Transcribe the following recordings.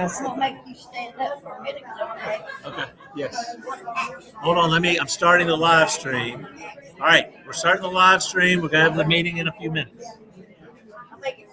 I'm gonna make you stand up for a minute, okay? Okay. Yes. Hold on. I'm starting the live stream. All right. We're starting the live stream. We're gonna have the meeting in a few minutes. I'll make it.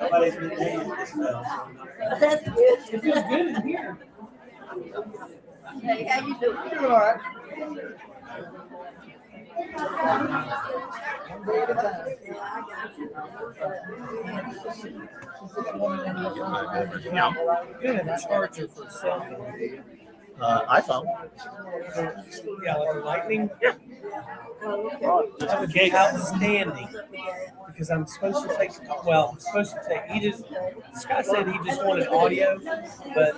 Nobody's been named this well. That's good. It feels good in here. Hey, how you doing? Doing all right. You're gonna have a charger for a cell phone, do you? iPhone. Yeah, like a lightning. Oh, Okay, outstanding. Because I'm supposed to take. Well, I'm supposed to take. Scott said he just wanted audio, but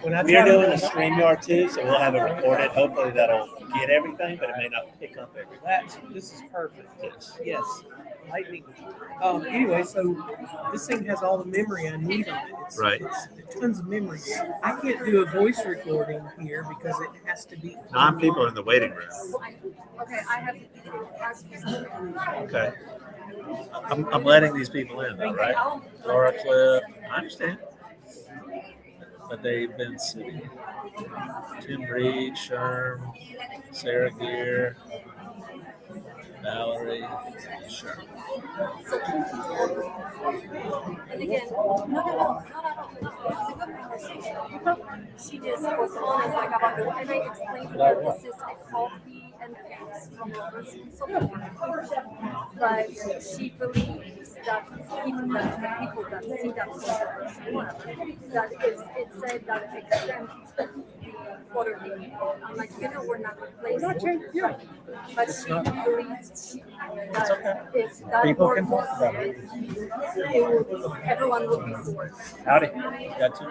when I We're tried to doing a StreamYard too, so we'll have it recorded. Hopefully that'll get everything, but it may not pick up everything. This is perfect. Yes. Yes, lightning. Anyway, so this thing has all the memory I need on it. Right. It's tons of memory. I can't do a voice recording here because it has to be. 9 people are in the waiting room. Okay, I have to ask you something. Okay. I'm letting these people in, though, right? Laura Cliff, I understand. But they've been sitting. Tim Reed, Sherm, Sarah Gear, Valerie, Sherm. And again, no. It's a good conversation. She just was honest, like about the, and I explained to her this is a copy and paste from others and so forth. But she believes that even the people that see that that it said that it extends the water leak. I'm like, we're not replacing it. But she believes that if that People work can was talk about it. everyone would be for it. Howdy. Got 2?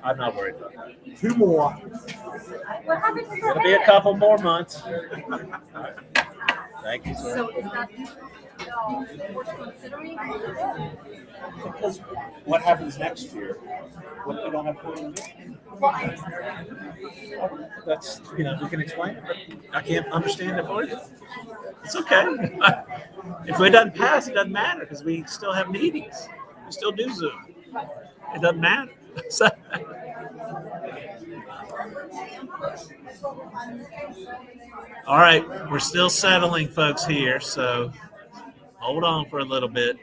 I'm not worried about that. 2 more. What happened to It'll be a couple more months. Thank you, sir. So is that worth considering? Because what happens next year? What if we don't have to? Well, I understand. That's, we can explain it, but I can't understand it for you. It's okay. If it doesn't pass, it doesn't matter because we still have meetings. We still do Zoom. It doesn't matter. So, all right, we're still settling folks here, so hold on for a little bit.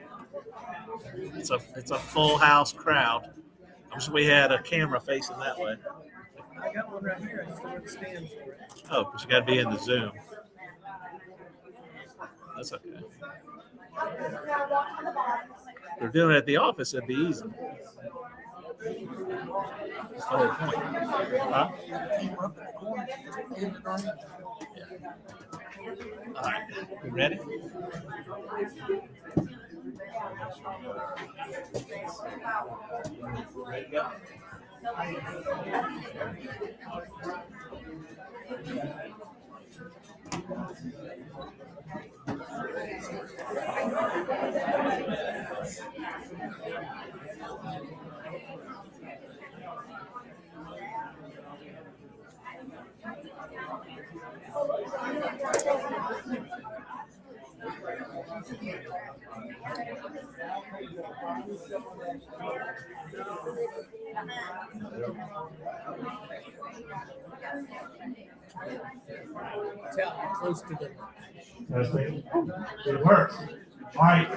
It's a full house crowd. I wish we had a camera facing that way. I got one right here. I just don't understand for it. Oh, but you got to be in the Zoom. That's okay. If they're doing it at the office, it'd be easy. That's the whole point. Huh? Yeah. All right. You ready? Close to the. Testing. It works. All right,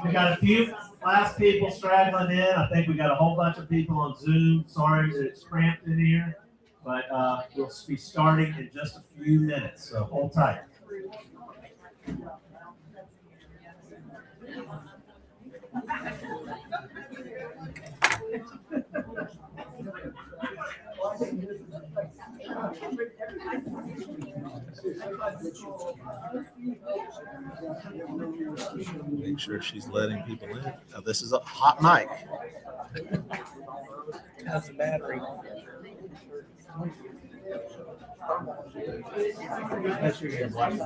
we got a few last people straggling in. I think we got a whole bunch of people on Zoom. Sorry that it's cramped in here, but we'll be starting in just a few minutes, so hold tight. Make sure she's letting people in. Now, this is a hot mic. How's the battery? That's your blessing.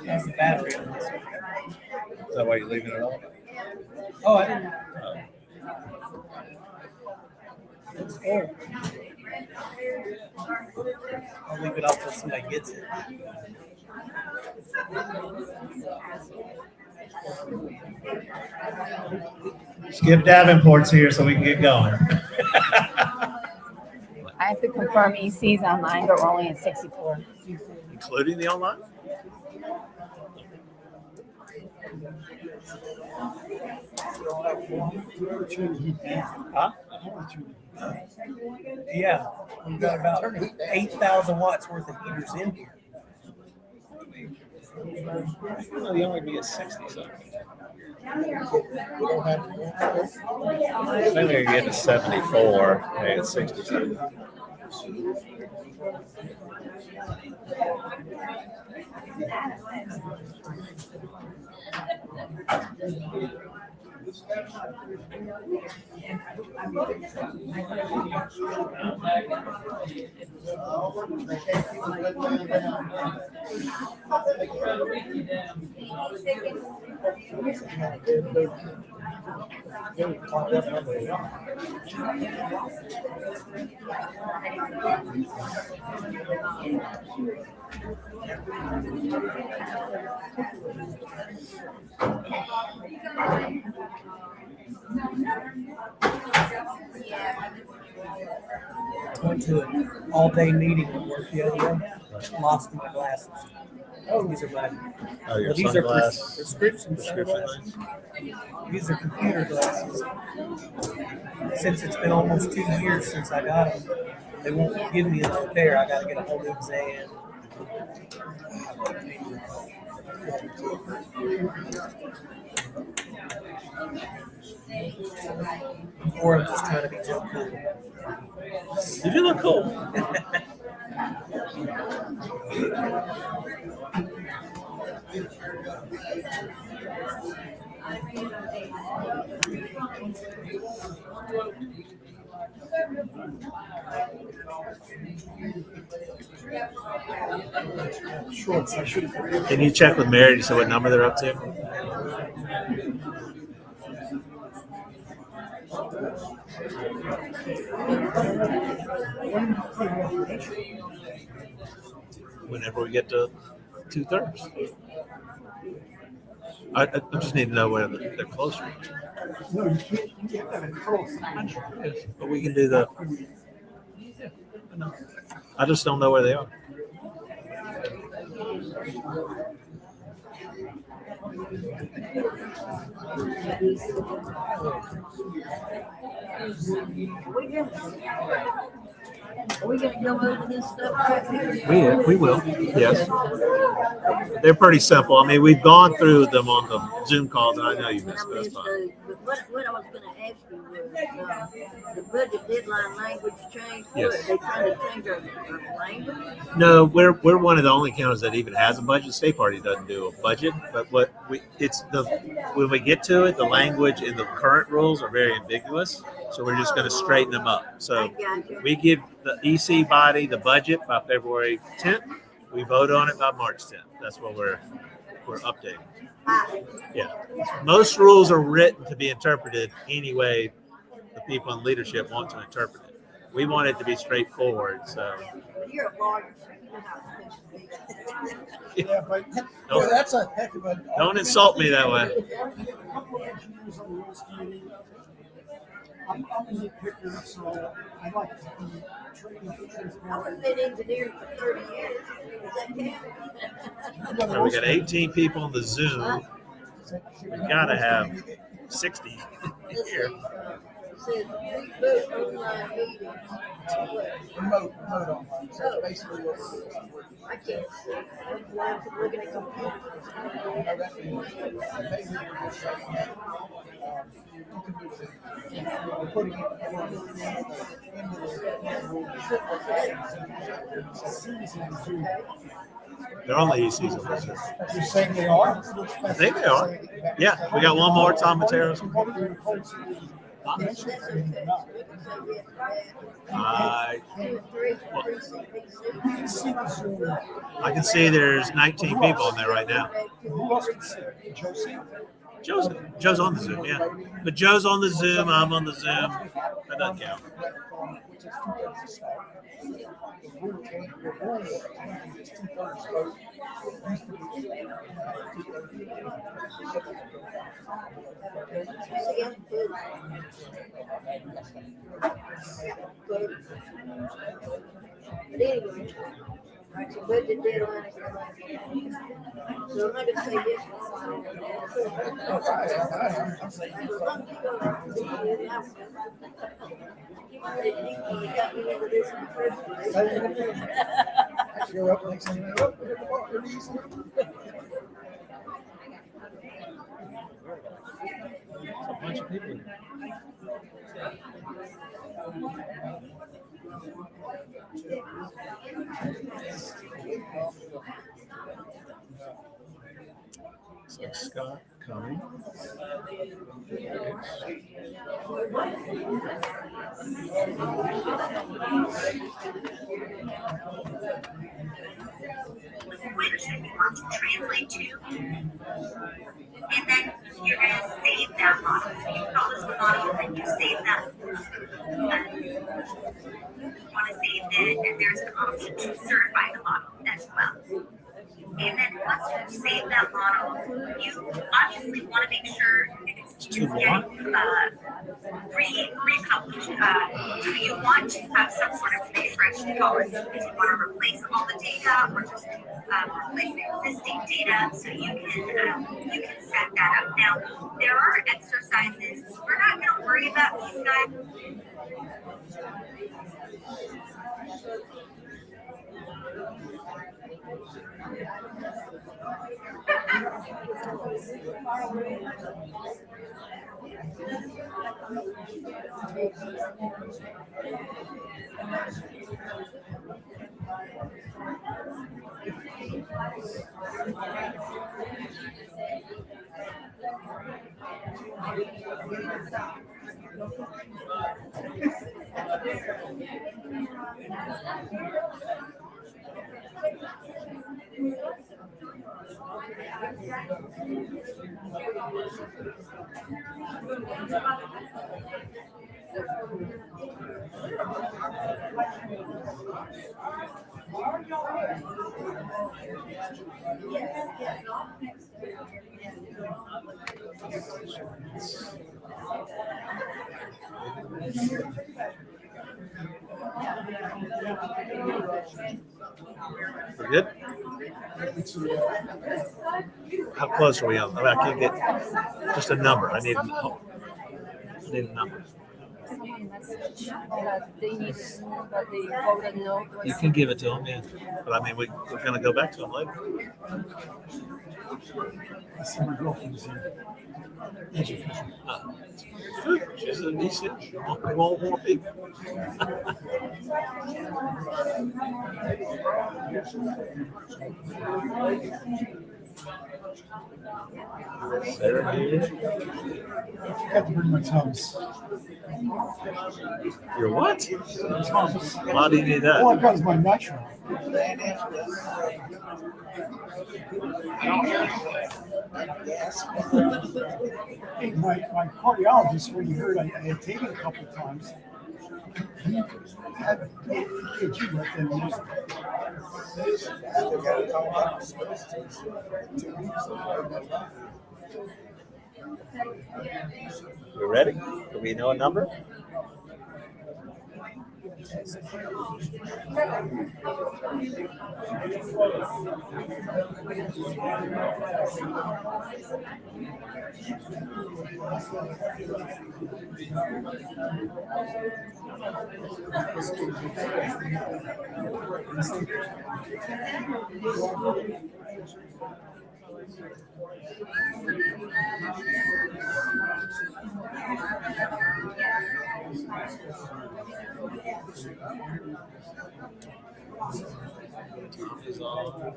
How's the battery? Is that why you're leaving it on? Oh, I didn't. It's full. I'll leave it off till somebody gets it. Skip Davenport's here so we can get going. I have to confirm ECs online, but we're only at 64. Including the online? Huh? Yeah, we've got about 8,000 watts worth of heaters in here. No, you only be at 60 something. Maybe you're getting to 74. Hey, it's 67. Went to an all-day meeting at work the other day. Lost my glasses. Oh, these are my. Oh, your These are sunglass prescription prescription sunglasses. things? These are computer glasses. Since it's been almost 2 years since I got them, they won't give me another pair. I got to get a whole new exam. Or I'm just trying to be Joe Cool. You do look cool. Shorts. I should have. Can you check with Mary to see what number they're up to? Whenever we get to 2/3. I just need to know where they're closer. No, you can't. You get that in close. But we can do the. I just don't know where they are. Are we gonna go over this stuff right here? We will. Yes. They're pretty simple. I mean, we've gone through them on the Zoom calls, and I know you And missed I those. missed those, but what I was gonna ask you was, the budget deadline language changed. Yes. They trying to change our language? No, we're one of the only counties that even has a budget. State Party doesn't do a budget, but when we get to it, the language in the current rules are very ambiguous. So we're just going to straighten them up. I So got you. we give the EC body the budget by February 10th. We vote on it by March 10th. That's what we're updating. Yeah. Most rules are written to be interpreted any way the people in leadership want to interpret it. We want it to be straightforward. So But you're a lawyer, so you know how it's supposed to be. Yeah, but Don't- that's a heck of a. don't insult me that way. I'm a nitpicker, so I like to be treated I was been engineering for 30 years. Does that count? So we got 18 people on the Zoom. We gotta have 60 Let's here. see. It says reboot online meetings. remote online. So it's basically what I can't see. I'm blind from looking at computers. that means. They really just say, you can do it. We're putting it into the They're only ECs on the Zoom. You're saying they are? I think they are. Yeah, we got one more, Tom Materos. That's okay. We can say yes to that. 2 and 3 for precinct ECs. I can see there's 19 people in there right now. Who else can see? Josie? Joe's on the Zoom, yeah. But Joe's on the Zoom, I'm on the Zoom. That doesn't count. See, I'm good. Good. But anyway, right, so budget deadline is coming. So I'm not gonna say yes. You got me into this in the first place. You're up next thing you know. A bunch of people in there. So Scott coming. Which you want to translate to, and then you're going to save that model. So you publish the model and you save that. You want to save it, and there's an option to certify the model as well. And then once you save that model, you obviously want to make sure it's getting republished. So you want to have some sort of refresh policy if you want to replace all the data or just replace the existing data. So you can set that up. Now there are exercises. We're not going to worry about these guys. We're good? How close are we on? I mean, I can't get just a number. I need a number. Someone messaged that they need to know that they voted no. You can give it to them, yeah. But I mean, we're going to go back to them later. I see my girlfriend's here. Education. She's an EC. We want more people. Sarah here. I forgot to bring my Tums. Your what? Tums. Why do you need All that? I've got is my nitro. Hey, my cardiologist, when he heard I had taken a couple of times, he had EKG right then and We ready? Do we know a number? Tommy's on.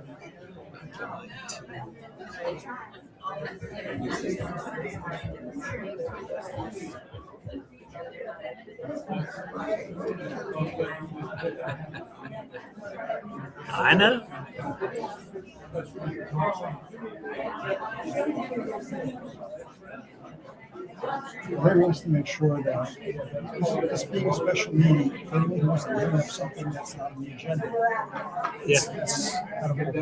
I know. Larry wants to make sure that this being a special meeting, if anyone wants to bring up something that's not on the agenda, it's out of order.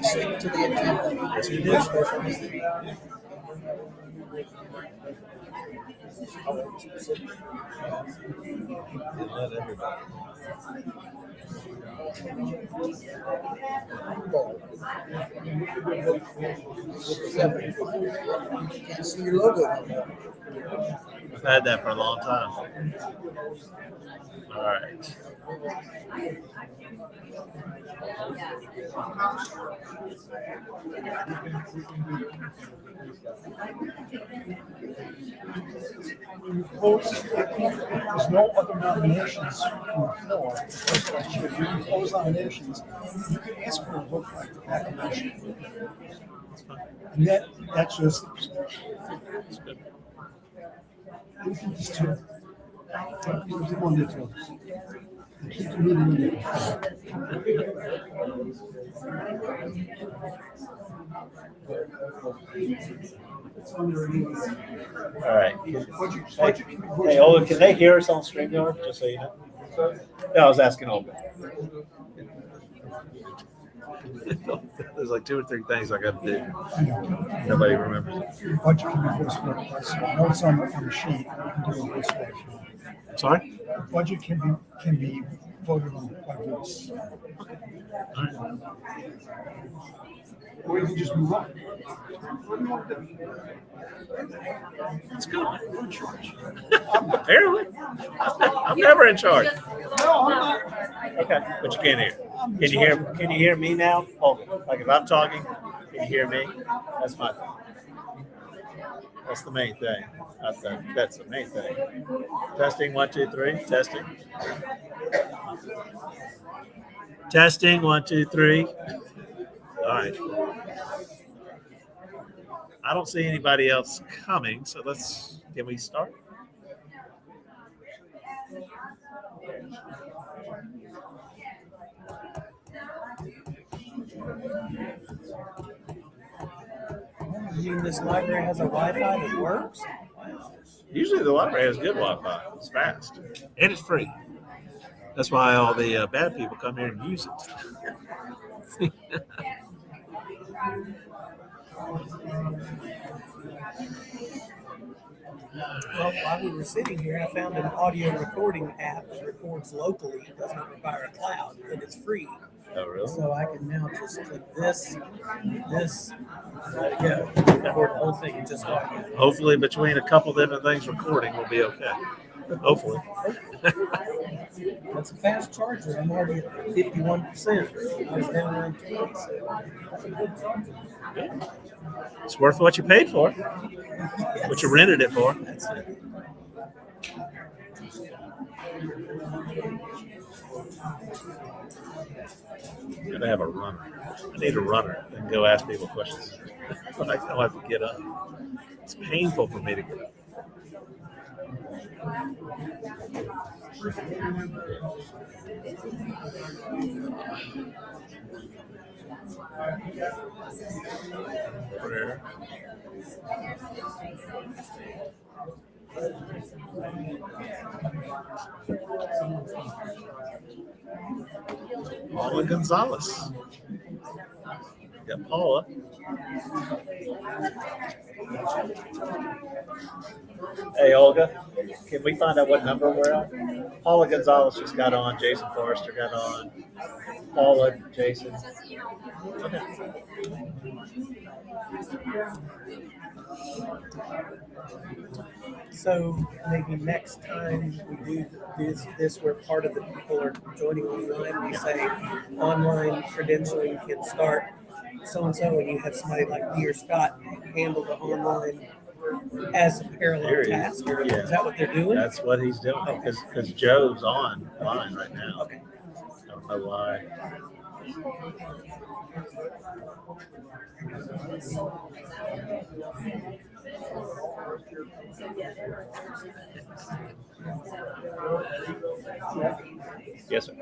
Stick to the agenda. Yes, we do. Let everybody. Can't see your logo no more. We've had that for a long time. All right. There's no other nominations from the floor. You can close nominations. You can ask for a vote by acclamation. And that's just. We can just do. We want to do. Keep the meeting in there. All right. Hey, Olga, can they hear us on StreamYard? Just so you know. Yeah, I was asking Olga. There's like 2 or 3 things I got to do. Nobody remembers. Your budget can be voiced by I know it's on the sheet. You can do a voice vote if you want. Sorry? The budget can be voted on by voice. All right. Or you can just move on. What do you want to do? Let's go. We're in charge. Apparently. I'm never in charge. No, I'm not. Okay, but you can't hear. Can you hear me now? Oh, like if I'm talking, can you hear me? That's my thing. That's the main thing. I think that's the main thing. Testing 1, 2, 3. Testing. Testing 1, 2, 3. All right. I don't see anybody else coming, so can we start? Even this library has a Wi-Fi that works? Usually the library has good Wi-Fi. It's fast. And it's free. That's why all the bad people come here and use it. Well, while we were sitting here, I found an audio recording app that records locally. It does not require a cloud, and it's free. Oh, really? So I can now just click this, and let it go. Record the whole thing in just audio. Hopefully, between a couple different things recording, we'll be okay. Hopefully. That's a fast charger. I'm already at 51%. I was down around 20, so that's a good charger. It's worth what you paid for, what you rented it for. That's it. Gotta have a runner. I need a runner and go ask people questions. But I don't have to get up. It's painful for me to get up. Prayer. Paula Gonzalez. Got Paula. Hey, Olga, can we find out what number we're on? Paula Gonzalez just got on. Jason Forrester got on. Paula, Jason. Okay. So maybe next time we do this where part of the people are joining online, we say online credentialing can start so-and-so, and you have somebody like me or Scott handle the online as a parallel task. Or Yeah. Is that what they're doing? That's what he's doing because Joe's online right now. Okay. I don't know why. Yes, sir.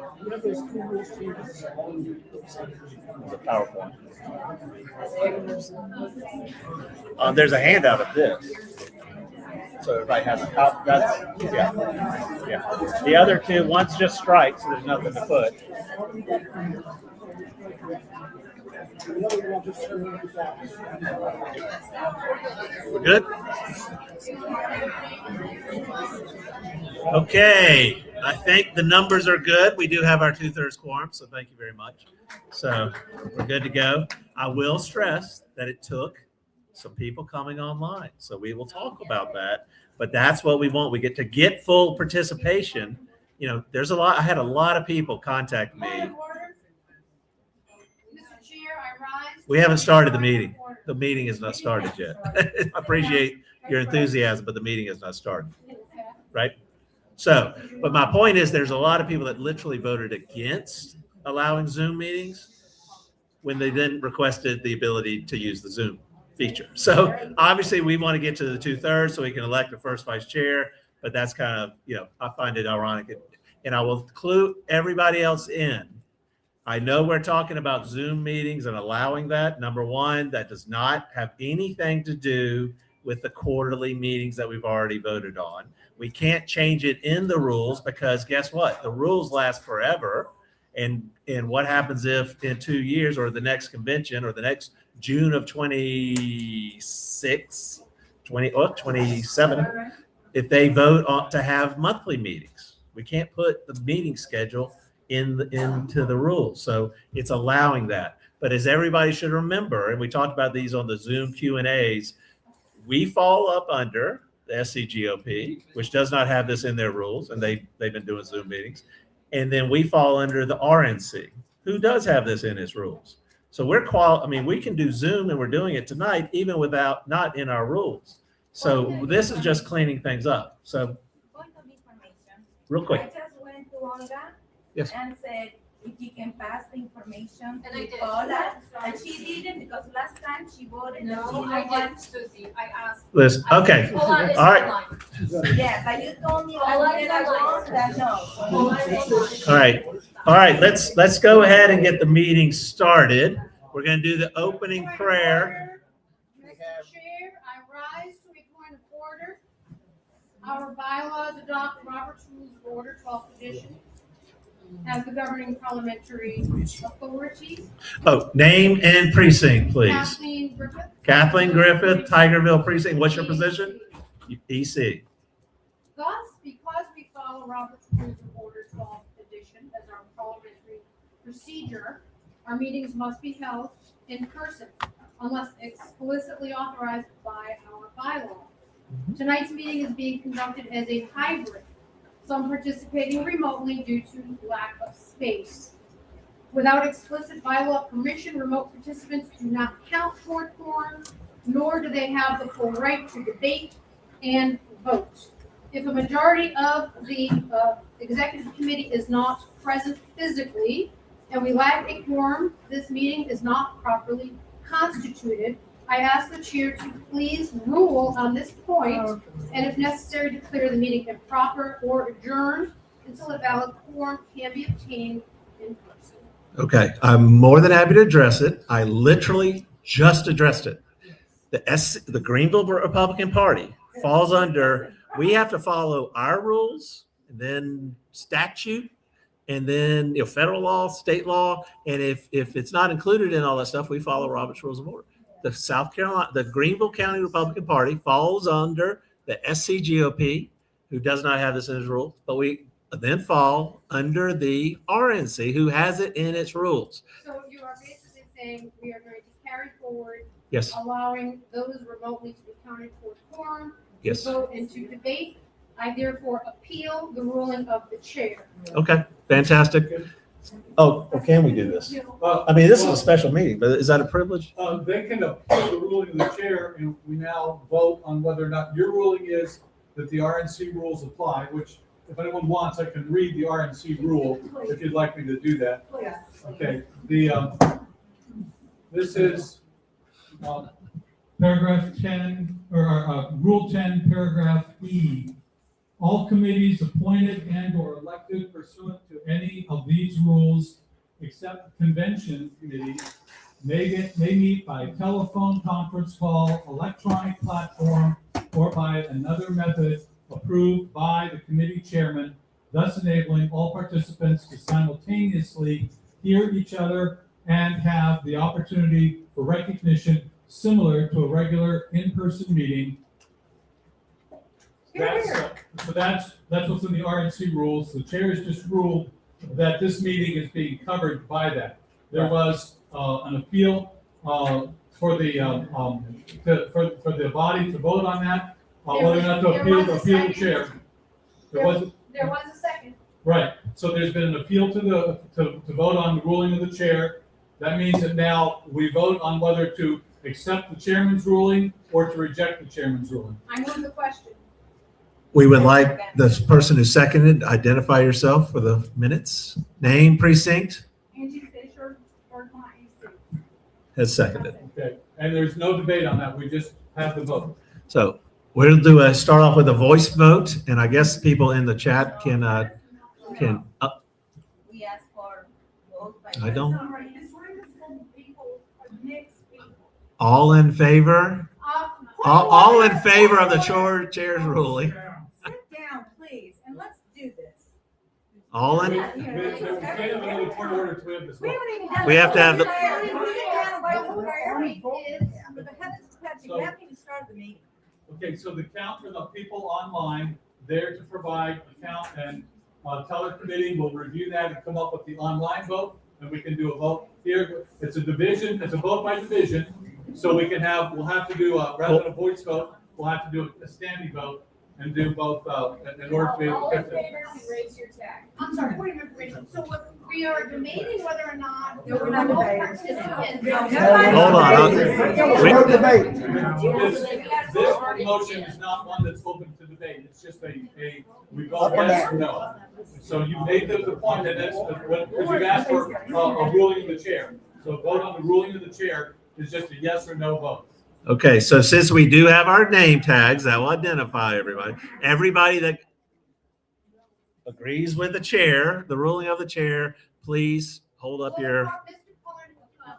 The PowerPoint. There's a handout of this. So everybody has a copy. That's, yeah. The other two, one's just strikes, so there's nothing to put. We're good? Okay. I think the numbers are good. We do have our 2/3 quorum, so thank you very much. So we're good to go. I will stress that it took some people coming online. So we will talk about that. But that's what we want. We get full participation. You know, there's a lot. I had a lot of people contact me. Mr. Chair, I rise. We haven't started the meeting. The meeting has not started yet. I appreciate your enthusiasm, but the meeting has not started. Right? So, but my point is there's a lot of people that literally voted against allowing Zoom meetings when they then requested the ability to use the Zoom feature. So obviously we want to get to the 2/3 so we can elect the first vice chair, but that's kind of, you know, I find it ironic. And I will clue everybody else in. I know we're talking about Zoom meetings and allowing that. Number one, that does not have anything to do with the quarterly meetings that we've already voted on. We can't change it in the rules because guess what? The rules last forever. And what happens if in 2 years or the next convention or the next June of 27, if they vote on to have monthly meetings? We can't put the meeting schedule into the rules. So it's allowing that. But as everybody should remember, and we talked about these on the Zoom Q&As, we fall up under the SCGOP, which does not have this in their rules, and they've been doing Zoom meetings. And then we fall under the RNC, who does have this in its rules. So we can do Zoom, and we're doing it tonight, even without not in our rules. So this is just cleaning things up. So Point of information. real quick. I just went to Olga Yes. and said if you can pass the information And I to did. Paula, and she didn't because last time she voted. No, I didn't, Susie. I asked. Listen, okay. Paula is All right. online. Yeah, but you told me Paula all is year ago online. that no. Paula is online. All right. Let's go ahead and get the meeting started. We're going to do the opening prayer. Mr. Chair, I rise to a point of order. Our bylaws adopt Robert's Rules of Order, 12th edition, as the governing parliamentary authority. Oh, name and precinct, please. Kathleen Griffith, Kathleen Griffith, Tigerville Precinct. What's your position? EC. Thus, because we follow Robert's Rules of Order 12th edition as our parliamentary procedure, our meetings must be held in person unless explicitly authorized by our bylaws. Tonight's meeting is being conducted as a hybrid, some participating remotely due to lack of space. Without explicit bylaw permission, remote participants do not count toward quorum, nor do they have the full right to debate and vote. If a majority of the executive committee is not present physically and we lack a quorum, this meeting is not properly constituted. I ask the chair to please rule on this point and if necessary declare the meeting improper or adjourned until a valid quorum can be obtained in person. Okay, I'm more than happy to address it. I literally just addressed it. The Greenville Republican Party falls under, we have to follow our rules and then statute and then federal law, state law. And if it's not included in all that stuff, we follow Robert's Rules of Order. The Greenville County Republican Party falls under the SCGOP, who does not have this in his rules, but we then fall under the RNC, who has it in its rules. So you are basically saying we are going to carry forward, Yes. allowing those remotely to be counted toward quorum, Yes. to vote and to debate. I therefore appeal the ruling of the chair. Okay, fantastic. Oh, well, can we do this? I mean, this is a special meeting, but is that a privilege? They can appeal the ruling of the chair, and we now vote on whether or not your ruling is that the RNC rules apply, which if anyone wants, I can read the RNC rule if you'd like me to do that. Okay, this is paragraph 10, or Rule 10, paragraph E. All committees appointed and or elected pursuant to any of these rules, except convention committees, may meet by telephone, conference call, electronic platform, or by another method approved by the committee chairman, thus enabling all participants to simultaneously hear each other and have the opportunity for recognition similar to a regular in-person meeting. So that's what's in the RNC rules. The chair has just ruled that this meeting is being covered by that. There was an appeal for the body to vote on that, whether or not to appeal the chair. There was a second. Right. So there's been an appeal to vote on the ruling of the chair. That means that now we vote on whether to accept the chairman's ruling or to reject the chairman's ruling. I move the question. We would like the person who seconded, identify yourself for the minutes. Name, precinct, Angie Fisher, Bergmont EC. has seconded. Okay. And there's no debate on that. We just have the vote. So we'll start off with a voice vote, and I guess people in the chat can. We ask for vote by. I don't. All in favor? All in favor of the chair's ruling? Sit down, please, and let's do this. All in? We can't have another point of order until we have this vote. We have to have the. Sit down and wait for the heavens to catch you. We haven't even started the meeting. Okay, so the count for the people online, there to provide a count, and teller committee will review that and come up with the online vote, and we can do a vote here. It's a division, it's a vote by division, so we'll have to do, rather than a voice vote, we'll have to do a standing vote and do both, in order to be able to get this. Raise your tag. I'm sorry, point of information. So what we are debating whether or not. No, we're not debating. Hold on. No debate. This motion is not one that's open to debate. It's just we vote yes or no. So you made the point that because you've asked for a ruling of the chair. So a vote on the ruling of the chair is just a yes or no vote. Okay, so since we do have our name tags, that will identify everybody. Everybody that agrees with the chair, the ruling of the chair, please hold up your. Mr.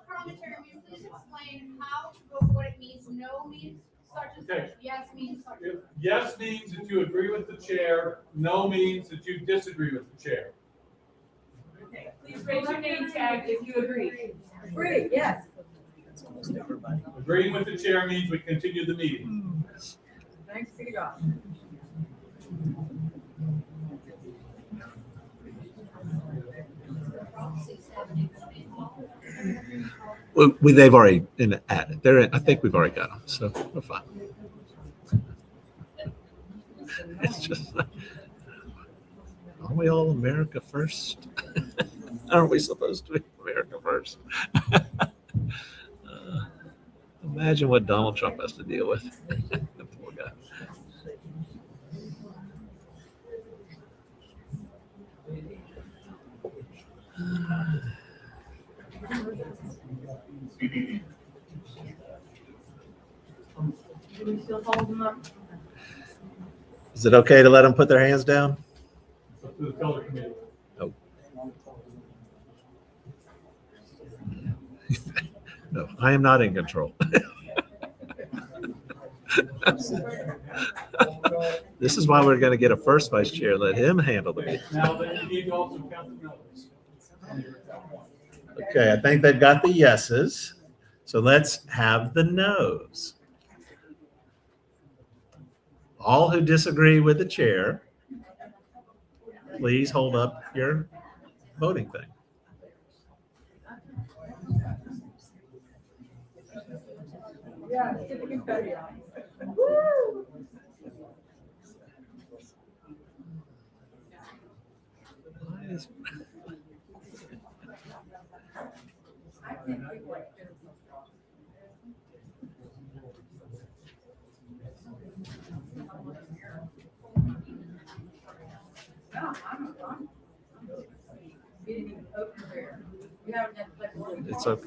Parliamentary, will you please explain how to vote, what it means? No means such and such. Yes means such and such. Yes means that you agree with the chair. No means that you disagree with the chair. Okay, please raise your name tag if you agree. Agree, yes. Agreeing with the chair means we continue the meeting. Thanks be to God. Well, they've already added. They're in, I think we've already got them, so we're fine. It's just, aren't we all America first? Aren't we supposed to be America first? Imagine what Donald Trump has to deal with. The poor guy. Do we still hold them up? Is it okay to let them put their hands down? It's up to the color committee. No. No, I am not in control. This is why we're going to get a first vice chair. Let him handle the meeting. Now, then you need to also count the numbers. Okay, I think they've got the yeses. So let's have the noes. All who disagree with the chair, please hold up your voting thing. Yeah, get the confetti out.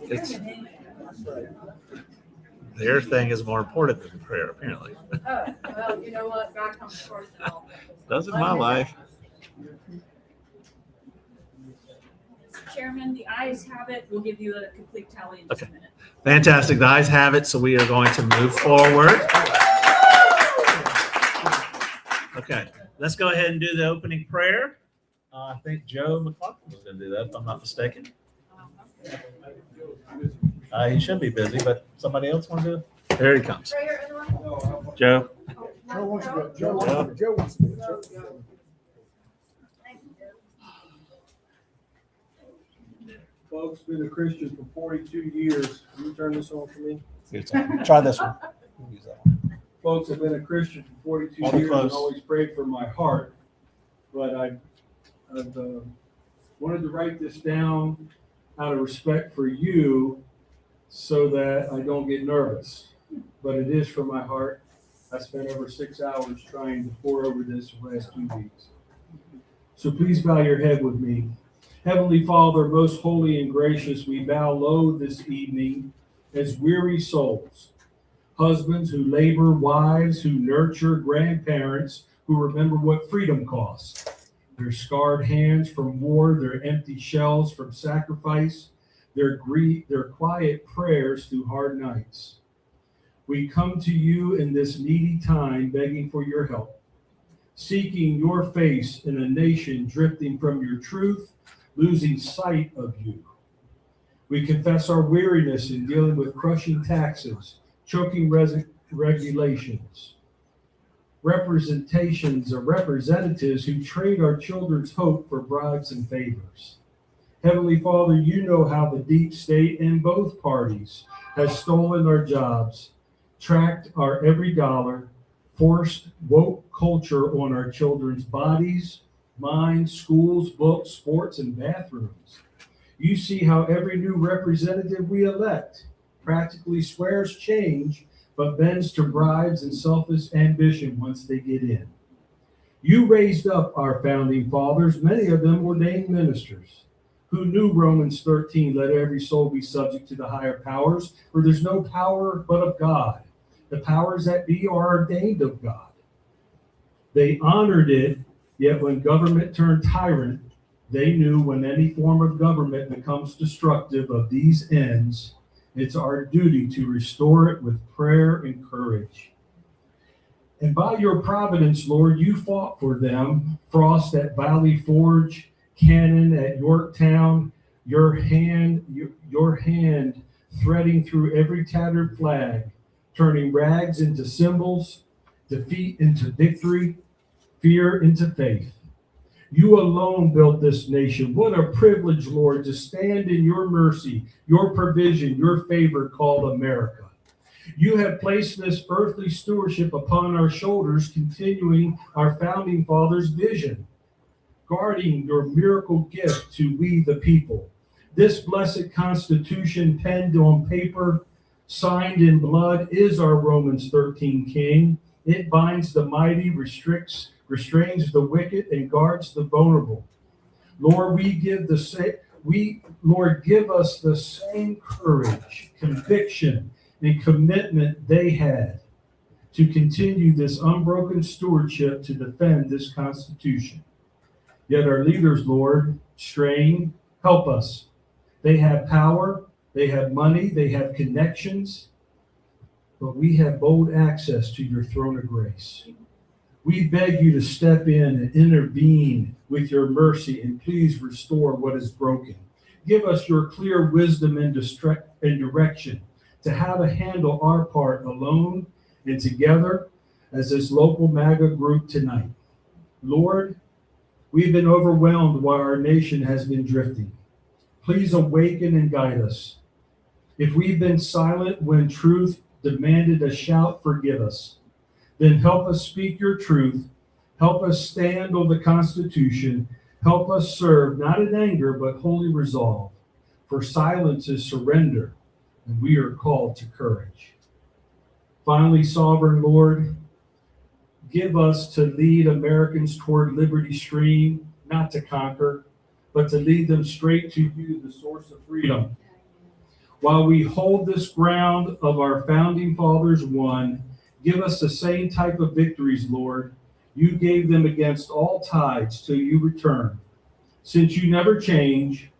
It's their thing is more important than prayer, apparently. Oh, well, you know what? God comes first in all things. Does in my life. Chairman, the ayes have it. We'll give you a complete tally in just a minute. Fantastic. The ayes have it, so we are going to move forward. Okay, let's go ahead and do the opening prayer. I think Joe McLaughlin was going to do that, if I'm not mistaken. He should be busy, but somebody else want to do it? There he comes. Joe. Joe wants to do it. Joe wants to do it. Folks, been a Christian for 42 years. Can you turn this on for me? Try this one. Folks, I've been a Christian for 42 Hold it years close. and always prayed for my heart. But I've wanted to write this down out of respect for you so that I don't get nervous. But it is from my heart. I spent over 6 hours trying to pour over this the last 2 weeks. So please bow your head with me. Heavenly Father, most holy and gracious, we bow low this evening as weary souls, husbands who labor, wives who nurture, grandparents who remember what freedom costs, their scarred hands from war, their empty shells from sacrifice, their quiet prayers through hard nights. We come to you in this needy time begging for your help, seeking your face in a nation drifting from your truth, losing sight of you. We confess our weariness in dealing with crushing taxes, choking regulations, representations or representatives who trade our children's hope for bribes and favors. Heavenly Father, you know how the deep state in both parties has stolen our jobs, tracked our every dollar, forced woke culture on our children's bodies, minds, schools, books, sports, and bathrooms. You see how every new representative we elect practically swears change, but bends to bribes and selfish ambition once they get in. You raised up our founding fathers, many of them ordained ministers, who knew Romans 13, let every soul be subject to the higher powers, for there's no power but of God. The powers that be are ordained of God. They honored it. Yet when government turned tyrant, they knew when any form of government becomes destructive of these ends, it's our duty to restore it with prayer and courage. And by your providence, Lord, you fought for them. Frost at Valley Forge, Cannon at Yorktown, your hand threading through every tattered flag, turning rags into symbols, defeat into victory, fear into faith. You alone built this nation. What a privilege, Lord, to stand in your mercy, your provision, your favor called America. You have placed this earthly stewardship upon our shoulders, continuing our founding fathers' vision, guarding your miracle gift to we the people. This blessed Constitution, penned on paper, signed in blood, is our Romans 13 King. It binds the mighty, restrains the wicked, and guards the vulnerable. Lord, give us the same courage, conviction, and commitment they had to continue this unbroken stewardship to defend this Constitution. Yet our leaders, Lord, strain, help us. They have power, they have money, they have connections, but we have bold access to your throne of grace. We beg you to step in and intervene with your mercy and please restore what is broken. Give us your clear wisdom and direction to how to handle our part alone and together as this local MAGA group tonight. Lord, we've been overwhelmed while our nation has been drifting. Please awaken and guide us. If we've been silent when truth demanded a shout, forgive us. Then help us speak your truth. Help us stand on the Constitution. Help us serve, not in anger, but holy resolve. For silence is surrender, and we are called to courage. Finally, sovereign Lord, give us to lead Americans toward liberty stream, not to conquer, but to lead them straight to you, the source of freedom. While we hold this ground of our founding fathers won, give us the same type of victories, Lord. You gave them against all tides till you return. Since you never change,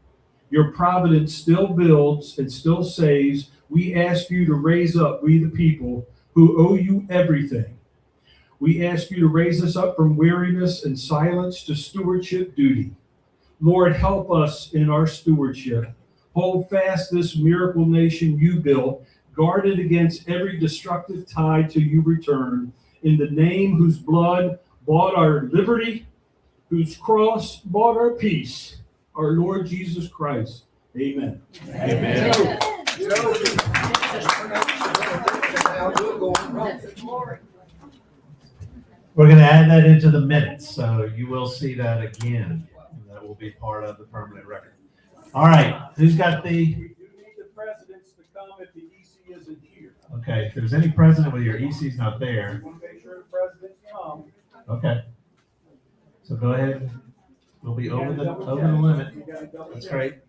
your providence still builds and still saves. We ask you to raise up we the people who owe you everything. We ask you to raise us up from weariness and silence to stewardship duty. Lord, help us in our stewardship. Hold fast this miracle nation you built, guard it against every destructive tide till you return. In the name whose blood bought our liberty, whose cross bought our peace, our Lord Jesus Christ. Amen. Amen. We're going to add that into the minutes, so you will see that again. That will be part of the permanent record. All right, who's got the? We do need the presidents to come if the EC isn't here. Okay, if there's any president with your EC's not there. We want to make sure the presidents come. Okay. So go ahead. We'll be over the limit. That's great.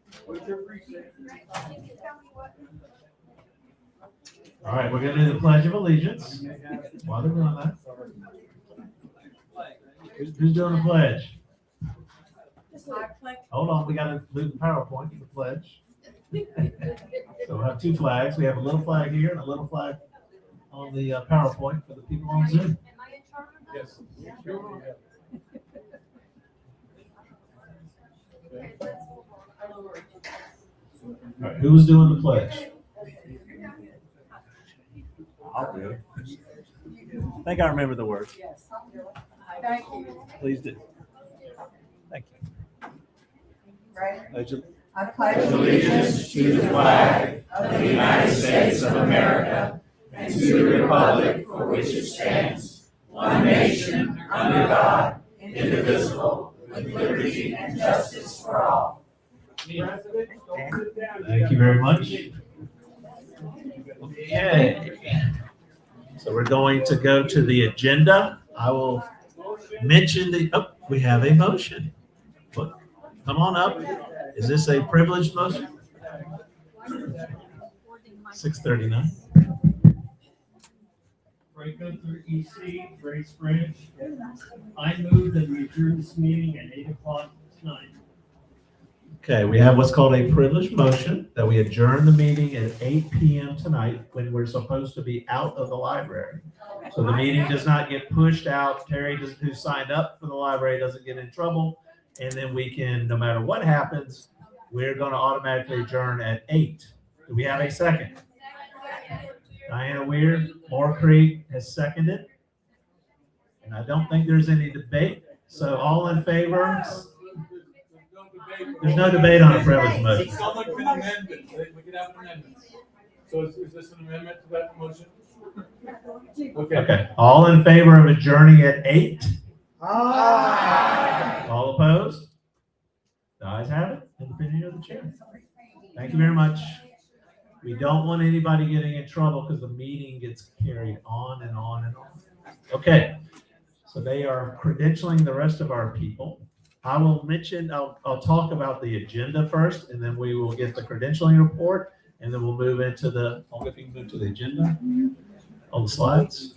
All right, we're going to do the Pledge of Allegiance. While they're doing that. Who's doing the pledge? Hold on, we got to do the PowerPoint for the pledge. So we'll have two flags. We have a little flag here and a little flag on the PowerPoint for the people on Zoom. Yes. All right, who was doing the pledge? I'll do it. I think I remember the words. Thank you. Please do. Thank you. Right. I pledge allegiance to the flag of the United States of America and to the republic for which it stands, one nation, under God, indivisible, with liberty and justice for all. Thank you very much. Okay. So we're going to go to the agenda. I will mention we have a motion. Look, come on up. Is this a privileged motion? 6:39. Frank Gunther, EC, Grace Branch. I move that we adjourn this meeting at 8 o'clock tonight. Okay, we have what's called a privileged motion that we adjourn the meeting at 8 p.m. tonight when we're supposed to be out of the library. So the meeting does not get pushed out. Terry, who signed up for the library, doesn't get in trouble. And then we can, no matter what happens, we're going to automatically adjourn at 8. Do we have a second? Diana Weir, Moore Creek has seconded. And I don't think there's any debate. So all in favor? There's no debate on a privilege motion. Someone can amend it. We can have an amendment. So is this an amendment to that motion? Okay. Okay. All in favor of adjourning at 8? Aye. All opposed? The ayes have it. In the opinion of the chair. Thank you very much. We don't want anybody getting in trouble because the meeting gets carried on and on and on. Okay. So they are credentialing the rest of our people. I will mention, I'll talk about the agenda first, and then we will get the credentialing report, and then we'll move into the, if you can move to the agenda on the slides.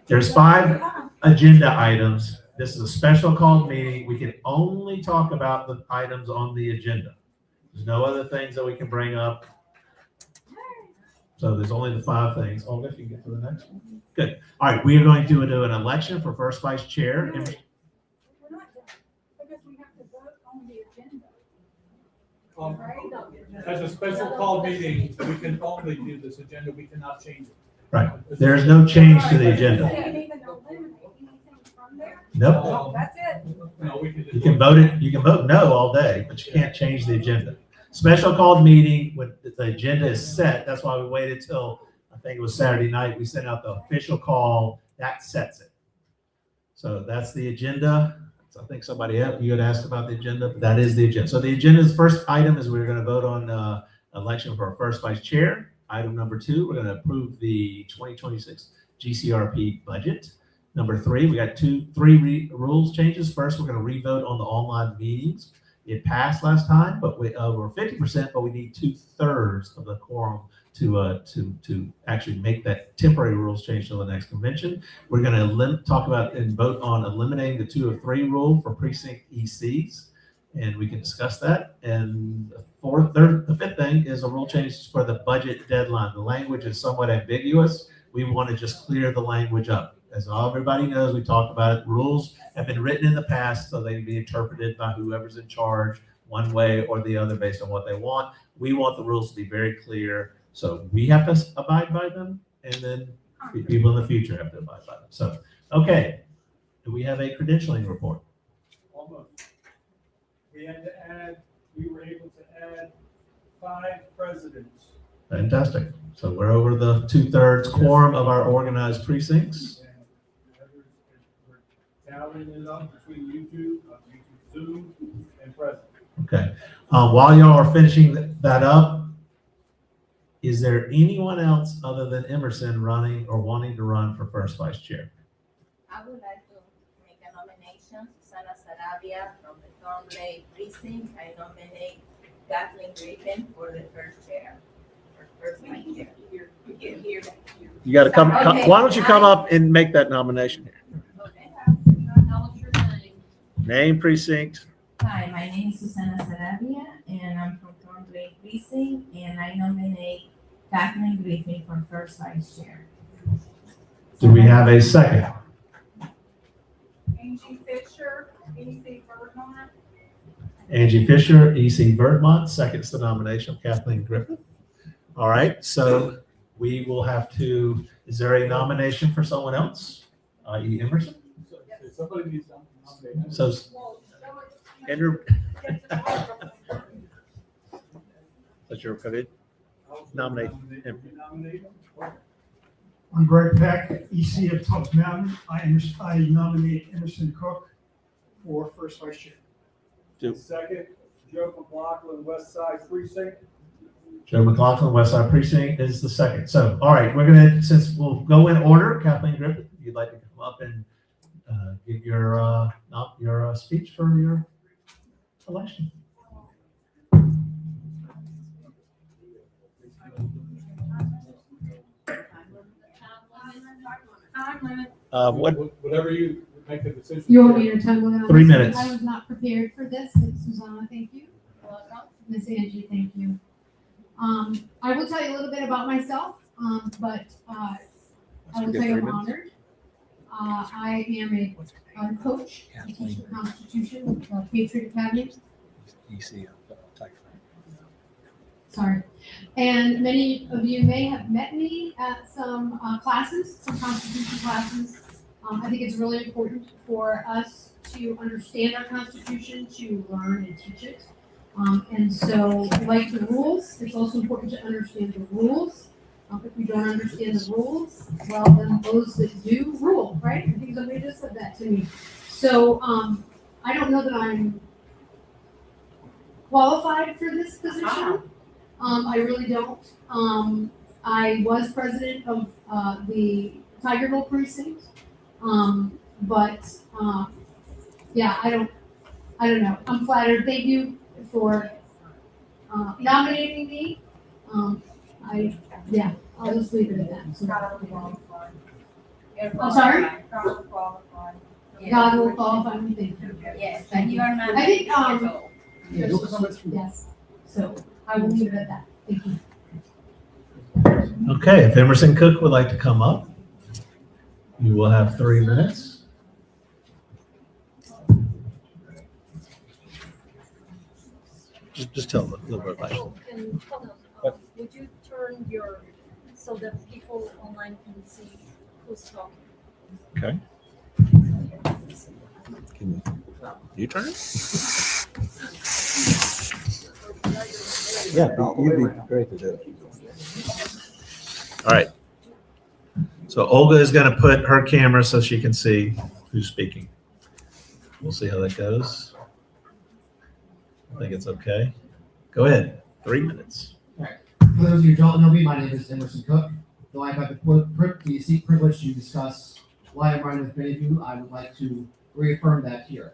There's 5 agenda items. This is a special called meeting. We can only talk about the items on the agenda. There's no other things that we can bring up. So there's only the 5 things. Olga, if you can get to the next one. Good. All right, we are going to do an election for first vice chair. We're not done, because we have to vote on the agenda. As a special call meeting, we can only do this agenda. We cannot change it. Right. There's no change to the agenda. Can't even eliminate anything from there? Nope. Oh, that's it. No, we can. You can vote it. You can vote no all day, but you can't change the agenda. Special called meeting when the agenda is set. That's why we waited till I think it was Saturday night. We sent out the official call that sets it. So that's the agenda. So I think somebody else, you had asked about the agenda, but that is the agenda. So the agenda's first item is we're going to vote on election for our first vice chair. Item number 2, we're going to approve the 2026 GCRP budget. Number 3, we got 3 rules changes. First, we're going to revote on the online meetings. It passed last time, but we're 50%, but we need 2/3 of the quorum to actually make that temporary rules change to the next convention. We're going to talk about and vote on eliminating the 2 of 3 rule for precinct ECs, and we can discuss that. And the 5th thing is a rule change for the budget deadline. The language is somewhat ambiguous. We want to just clear the language up. As everybody knows, we talked about it. Rules have been written in the past, so they can be interpreted by whoever's in charge one way or the other based on what they want. We want the rules to be very clear, so we have to abide by them, and then people in the future have to abide by them. So, okay, do we have a credentialing report? Almost. We were able to add 5 presidents. Fantastic. So we're over the 2/3 quorum of our organized precincts. We're tallying it up between YouTube, Zoom, and President. Okay. While y'all are finishing that up, is there anyone else other than Emerson running or wanting to run for first vice chair? I would like to make a nomination, Susana Sarabia from the Thornley precinct. I nominate Kathleen Griffin for the first chair, or first vice chair. You got to come. Okay. Why don't you come up and make that nomination here? Okay. Tell us your name. Name, precinct. Hi, my name is Susana Sarabia, and I'm from Thornley precinct, and I nominate Kathleen Griffin for first vice chair. Do we have a second? Angie Fisher, EC Vermont. Angie Fisher, EC Vermont, seconds the nomination of Kathleen Griffin. All right, so we will have to, is there a nomination for someone else, i.e. Emerson? Somebody needs to nominate. So, Andrew. That's your credit. Nominate him. I'm Greg Peck, EC of Tubbs Mountain. I nominate Emerson Cook for first vice chair. Second, Joe McLaughlin, West Side Precinct. Joe McLaughlin, West Side Precinct is the second. So, all right, we're going to, since we'll go in order, Kathleen Griffin, if you'd like to come up and give your speech for your election. Whatever you make the decision. You want me to time limit on 3 this? minutes. I was not prepared for this. Susanna, thank you. Miss Angie, thank you. I will tell you a little bit about myself, but I will tell you I'm honored. I am a coach. I teach the Constitution with Patriot Academy. Sorry. And many of you may have met me at some classes, some Constitution classes. I think it's really important for us to understand our Constitution, to learn and teach it. And so, like the rules, it's also important to understand the rules. If we don't understand the rules, well, then those that do rule, right? I think somebody just said that to me. So, I don't know that I'm qualified for this position. I really don't. I was president of the Tigerville precinct, but yeah, I don't know. I'm flattered. Thank you for nominating me. I'll just leave it at that. So, I'm sorry? God will qualify me. Thank you. Yes, and you are not. I think, yes. So I will leave it at that. Thank you. Okay, if Emerson Cook would like to come up, you will have 3 minutes. Just tell them a little bit about it. And hold on, would you turn so that people online can see who's talking? Okay. Can you turn it? Yeah, you'd be great to do it. All right. So Olga is going to put her camera so she can see who's speaking. We'll see how that goes. I think it's okay. Go ahead. 3 minutes. All right. For those of you who don't know me, my name is Emerson Cook. Though I've had the distinct privilege to discuss why I'm running with many of you, I would like to reaffirm that here.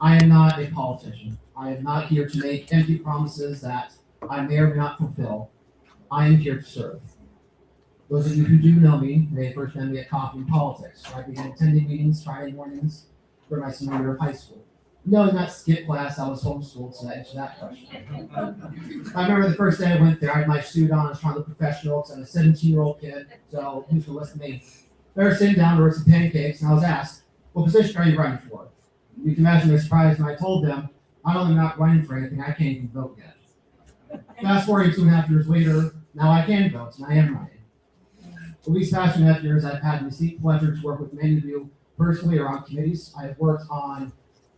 I am not a politician. I am not here to make empty promises that I may or may not fulfill. I am here to serve. Those of you who do know me may first met me at Coffee and Politics, where I began attending meetings Friday mornings for my senior year of high school. No, not skip class, I was homeschooled, so that answers that question. I remember the first day I went there, I had my suit on, I was trying to look professional, because I'm a 17-year-old kid, so who's going to listen to me? They were sitting down to order some pancakes, and I was asked, what position are you running for? You can imagine their surprise when I told them, not only am I not running for anything, I can't even vote yet. Fast forwarding 2.5 years later, now I can vote, and I am running. For these past 2.5 years, I've had the distinct pleasure to work with many of you personally or on committees. I have worked on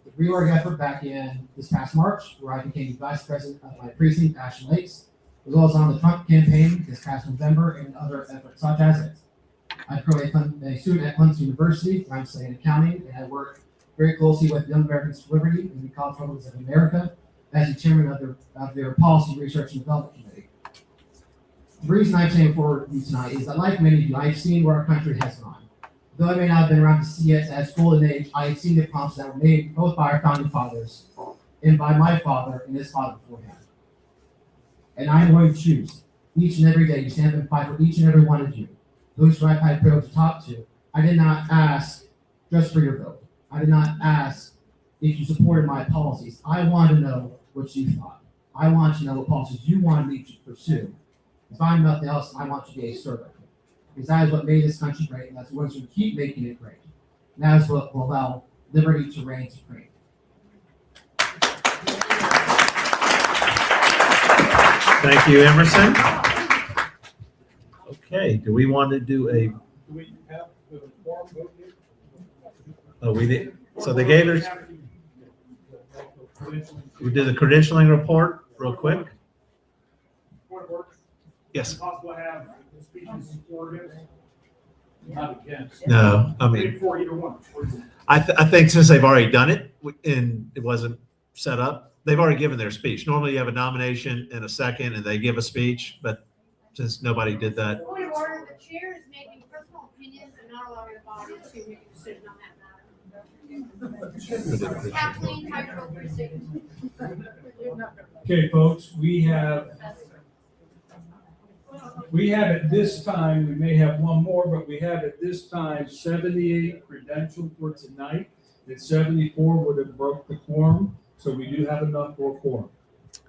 the reorg effort back in this past March, where I became the vice president of my precinct, Ashland Lakes, as well as on the Trump campaign this past November and other efforts such as it. I'm currently a student at Clemson University, where I'm studying accounting, and I work very closely with Young Americans for Liberty and the College Republicans of America as the chairman of their Policy Research and Development Committee. The reason I'm saying for you tonight is that, like many of you, I've seen where our country has gone. Though I may not have been around to see it as full in age, I've seen the promises that were made both by our founding fathers and by my father and his father beforehand. And I'm going to choose each and every day to stand up and fight for each and every one of you, those who I've had the privilege to talk to. I did not ask just for your vote. I did not ask if you supported my policies. I want to know what you thought. I want to know what policies you wanted me to pursue. If I'm nothing else, I want to be a servant. Because that is what made this country great, and that's what's going to keep making it great. And that is what will allow liberty to reign supreme. Thank you, Emerson. Okay, do we want to do a? Do we have the form vote here? Oh, we did. So they gave us. We did the credentialing report real quick. Yes. Possible to have the speeches for against? Not against. No, I mean, For either one. I think since they've already done it and it wasn't set up, they've already given their speech. Normally you have a nomination and a second and they give a speech, but since nobody did that. Point of order, the chair is making personal opinions and not allowing the body to make a decision on that matter. Kathleen, Tigerville precinct. Okay, folks, we have at this time, we may have one more, but we have at this time 78 credentialed for tonight, and 74 would have broke the quorum, so we do have enough for a quorum.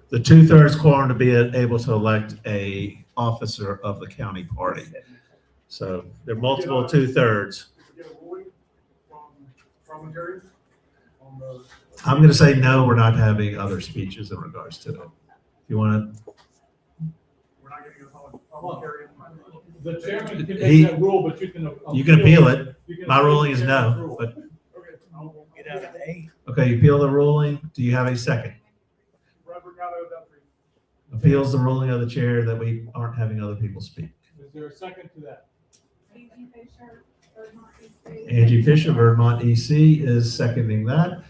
The 2/3 quorum to be able to elect a officer of the county party. So there are multiple 2/3. I'm going to say no, we're not having other speeches in regards to it. If you want to. We're not getting a parliamentarian. The chairman can make that rule, but you can. You can appeal it. My ruling is no, but, Get out of the 8. okay, you appeal the ruling. Do you have a second? Appeals the ruling of the chair that we aren't having other people speak. Is there a second to that? Angie Fisher, Vermont EC, is seconding that.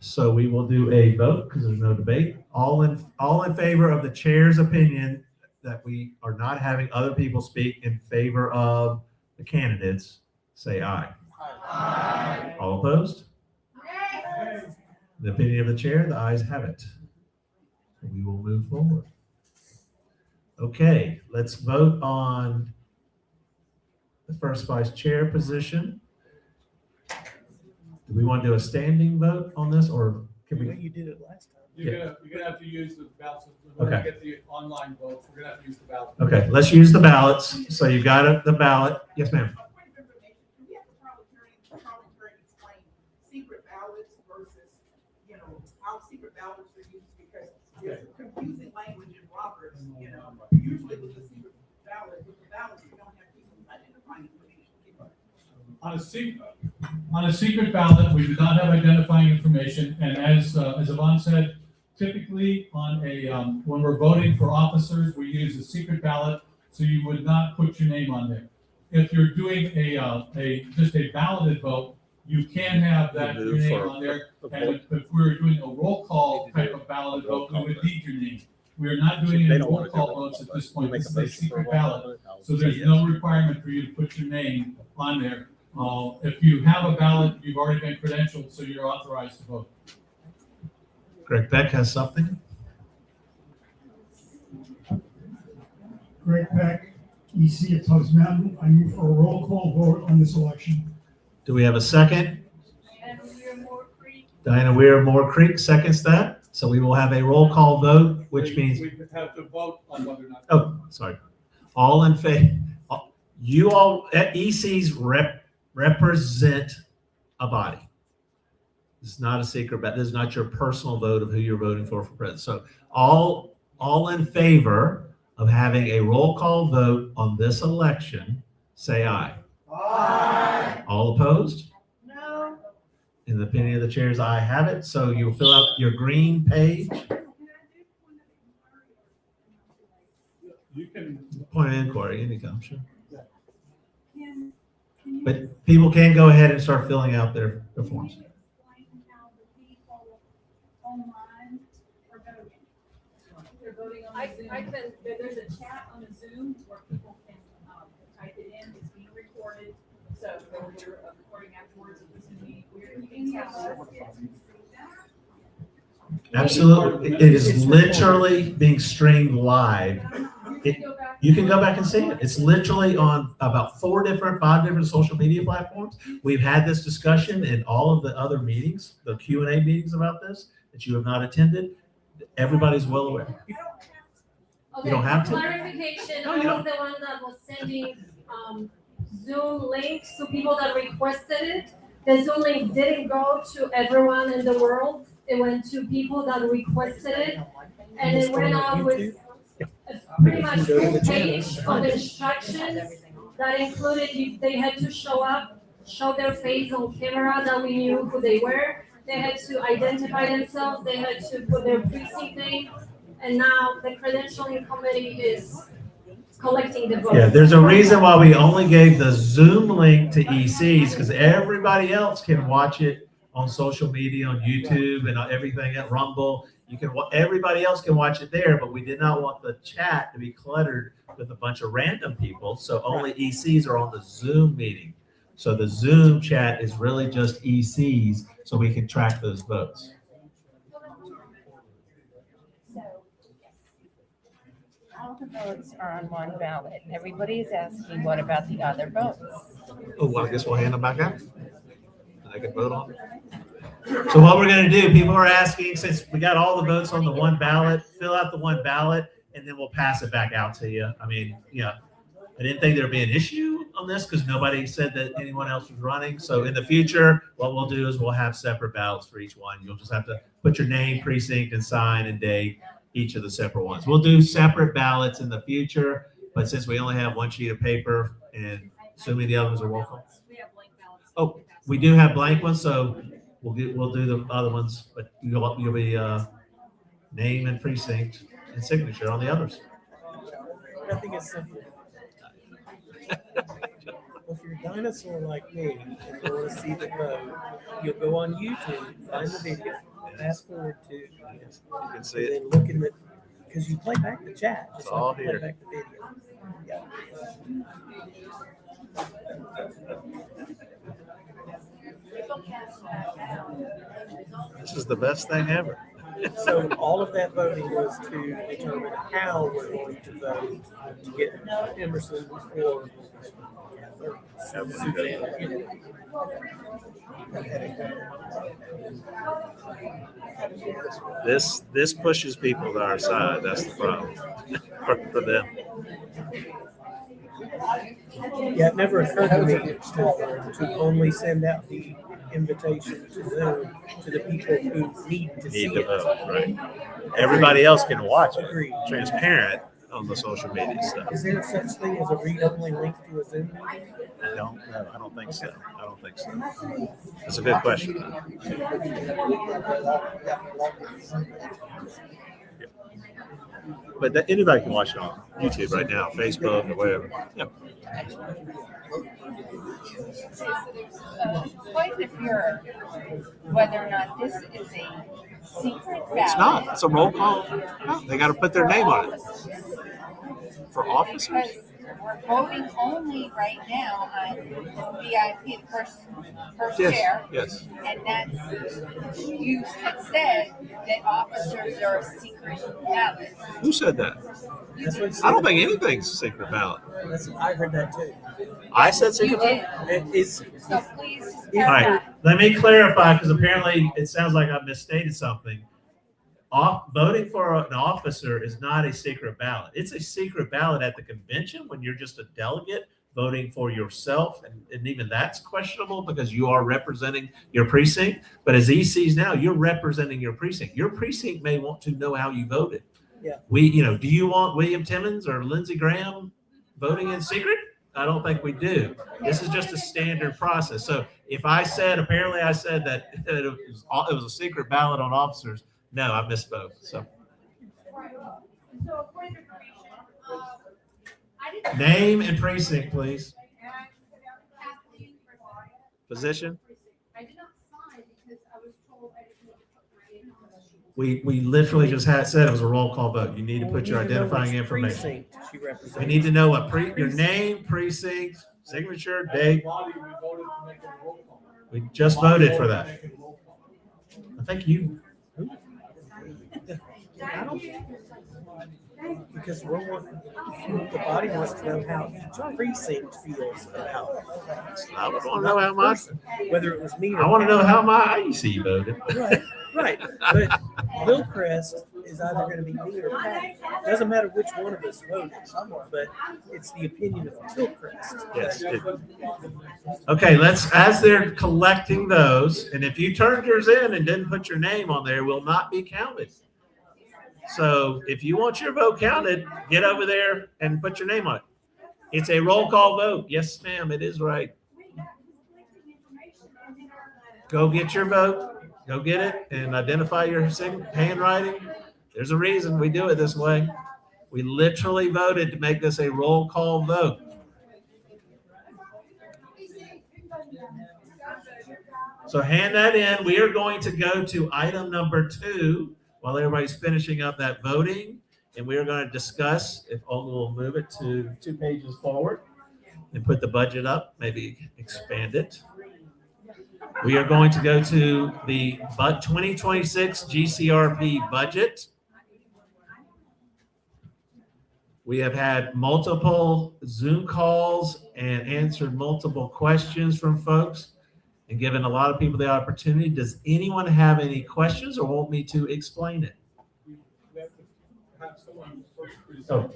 So we will do a vote because there's no debate. All in favor of the chair's opinion that we are not having other people speak in favor of the candidates, say aye. Aye. All opposed? Nay. The opinion of the chair, the ayes have it. We will move forward. Okay, let's vote on the first vice chair position. Do we want to do a standing vote on this, or can we? You did it last time. You're gonna have to use the ballots. Okay. When we get the online votes, we're gonna have to use the ballot. Okay, let's use the ballots. So you've got the ballot. Yes, ma'am. Secret ballots versus, how secret ballots are used, because there's confusing language in Roberts, usually with the secret ballot, with the ballots, you don't have people identifying information. On a secret ballot, we do not have identifying information, and as Yvonne said, typically on a when we're voting for officers, we use a secret ballot, so you would not put your name on there. If you're doing just a balloted vote, you can have that your name on there, and if we were doing a roll call type of ballot vote, we would need your name. We are not doing any roll call votes at this point. This is a secret ballot, so there's no requirement for you to put your name on there. If you have a ballot, you've already been credentialed, so you're authorized to vote. Greg Beck has something. Greg Beck, EC of Tubbs Mountain. I move for a roll call vote on this election. Do we have a second? Diana Weir, Moore Creek seconds that. So we will have a roll call vote, which means. We have to vote on whether or not. Oh, sorry. All in favor. You all at ECs represent a body. This is not a secret ballot. This is not your personal vote of who you're voting for president. So all in favor of having a roll call vote on this election, say aye. Aye. All opposed? No. In the opinion of the chairs, I have it. So you'll fill out your green page. You can Point of inquiry, anytime, sure. But people can go ahead and start filling out their forms. I can, there's a chat on the Zoom where people can type it in, it's being recorded, so when we're recording afterwards of this meeting, you can tell us. Absolutely. It is literally being streamed live. You can go back and see it. It's literally on about 5 different social media platforms. We've had this discussion in all of the other meetings, the Q&A meetings about this that you have not attended. Everybody's well aware. Okay, You don't have to. clarification, No, I you was don't. the one that was sending Zoom links to people that requested it. The Zoom link didn't go to everyone in the world. It went to people that requested it. And it went out with a pretty much full page of instructions that included they had to show up, show their face on camera that we knew who they were. They had to identify themselves. They had to put their precinct name. And now the credentialing committee is collecting the votes. Yeah, there's a reason why we only gave the Zoom link to ECs, because everybody else can watch it on social media, on YouTube and everything at Rumble. Everybody else can watch it there, but we did not want the chat to be cluttered with a bunch of random people. So only ECs are on the Zoom meeting. So the Zoom chat is really just ECs, so we can track those votes. All the votes are on one ballot. Everybody's asking, what about the other votes? Oh, well, I guess we'll hand them back out. I can vote on it. So what we're going to do, people are asking, since we got all the votes on the one ballot, fill out the one ballot, and then we'll pass it back out to you. I mean, yeah, I didn't think there'd be an issue on this because nobody said that anyone else was running. So in the future, what we'll do is we'll have separate ballots for each one. You'll just have to put your name, precinct, and sign and date each of the separate ones. We'll do separate ballots in the future, but since we only have one sheet of paper and so many of them are roll call. We have blank ballots Oh, we do have blank ones, so we'll do the other ones, but you'll be name and precinct and signature on the others. Nothing is simple. If you're a dinosaur like me and you want to see the vote, you'll go on YouTube, find the video, fast forward to, You can see and it. then look in the, because you play back the chat. It's Just all like you play here. back the video. Yeah. This is the best thing ever. So all of that voting was to determine how we're going to vote to get Emerson or Suzanne. This pushes people to our side. That's the problem for them. Yeah, it never occurred to me to only send out the invitation to Zoom to the people who need to see Need to it. vote, right? Everybody else can watch it. Agreed. Transparent on the social media stuff. Is there such thing as a read-only link to a Zoom meeting? I don't think so. I don't think so. That's a good question. But anybody can watch it on YouTube right now, Facebook or whatever. Yep. Quite a furor whether or not this is a secret ballot. It's not. It's a roll call. No, they got to put their name on it. For officers? Because we're voting only right now on the VIP, the first Yes. chair. Yes. And that's, you had said that officers are a secret ballot. Who said that? That's what I don't think anything's a secret ballot. I heard that too. I said secret You did. ballot? It's, So please just All right. Let me clarify because apparently it sounds like I misstated something. Voting for an officer is not a secret ballot. It's a secret ballot at the convention when you're just a delegate voting for yourself. And even that's questionable because you are representing your precinct. But as ECs now, you're representing your precinct. Your precinct may want to know how you voted. Yeah. Do you want William Timmons or Lindsey Graham voting in secret? I don't think we do. This is just a standard process. So if I said, apparently I said that it was a secret ballot on officers, no, I misspoke. So So for your information, I didn't. name and precinct, please. Kathleen Bernard. Position. I did not sign because I was told I didn't need to put my name on the sheet. We literally just said it was a roll call vote. You need to put your identifying information. She represents. We need to know what your name, precinct, signature, date. We just voted for that. I think you. Because the body wants to know how each precinct feels about. I would want to know how much. Whether it was me or I want to know how my IEC voted. Right. But Hillcrest is either going to be me or Patty. Doesn't matter which one of us voted, but it's the opinion of Hillcrest. Yes. Okay, as they're collecting those, and if you turned yours in and didn't put your name on there, it will not be counted. So if you want your vote counted, get over there and put your name on it. It's a roll call vote. Yes, ma'am, it is right. Go get your vote. Go get it and identify your handwriting. There's a reason we do it this way. We literally voted to make this a roll call vote. So hand that in. We are going to go to item number 2 while everybody's finishing up that voting. And we are going to discuss, if Olga will move it to 2 pages forward and put the budget up, maybe expand it. We are going to go to the 2026 GCRP budget. We have had multiple Zoom calls and answered multiple questions from folks and given a lot of people the opportunity. Does anyone have any questions or want me to explain it? Oh.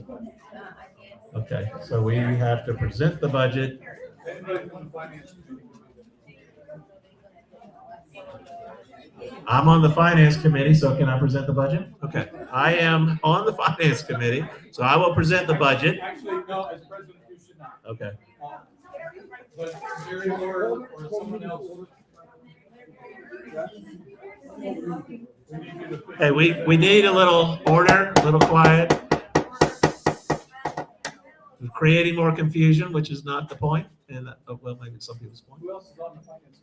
Okay, so we have to present the budget. I'm on the finance committee, so can I present the budget? Okay, I am on the finance committee, so I will present the budget. Actually, no, as president, you should not. Okay. But Jerry or someone else. Hey, we need a little order, a little quiet. We're creating more confusion, which is not the point, and well, maybe some people's point. Who else is on the finance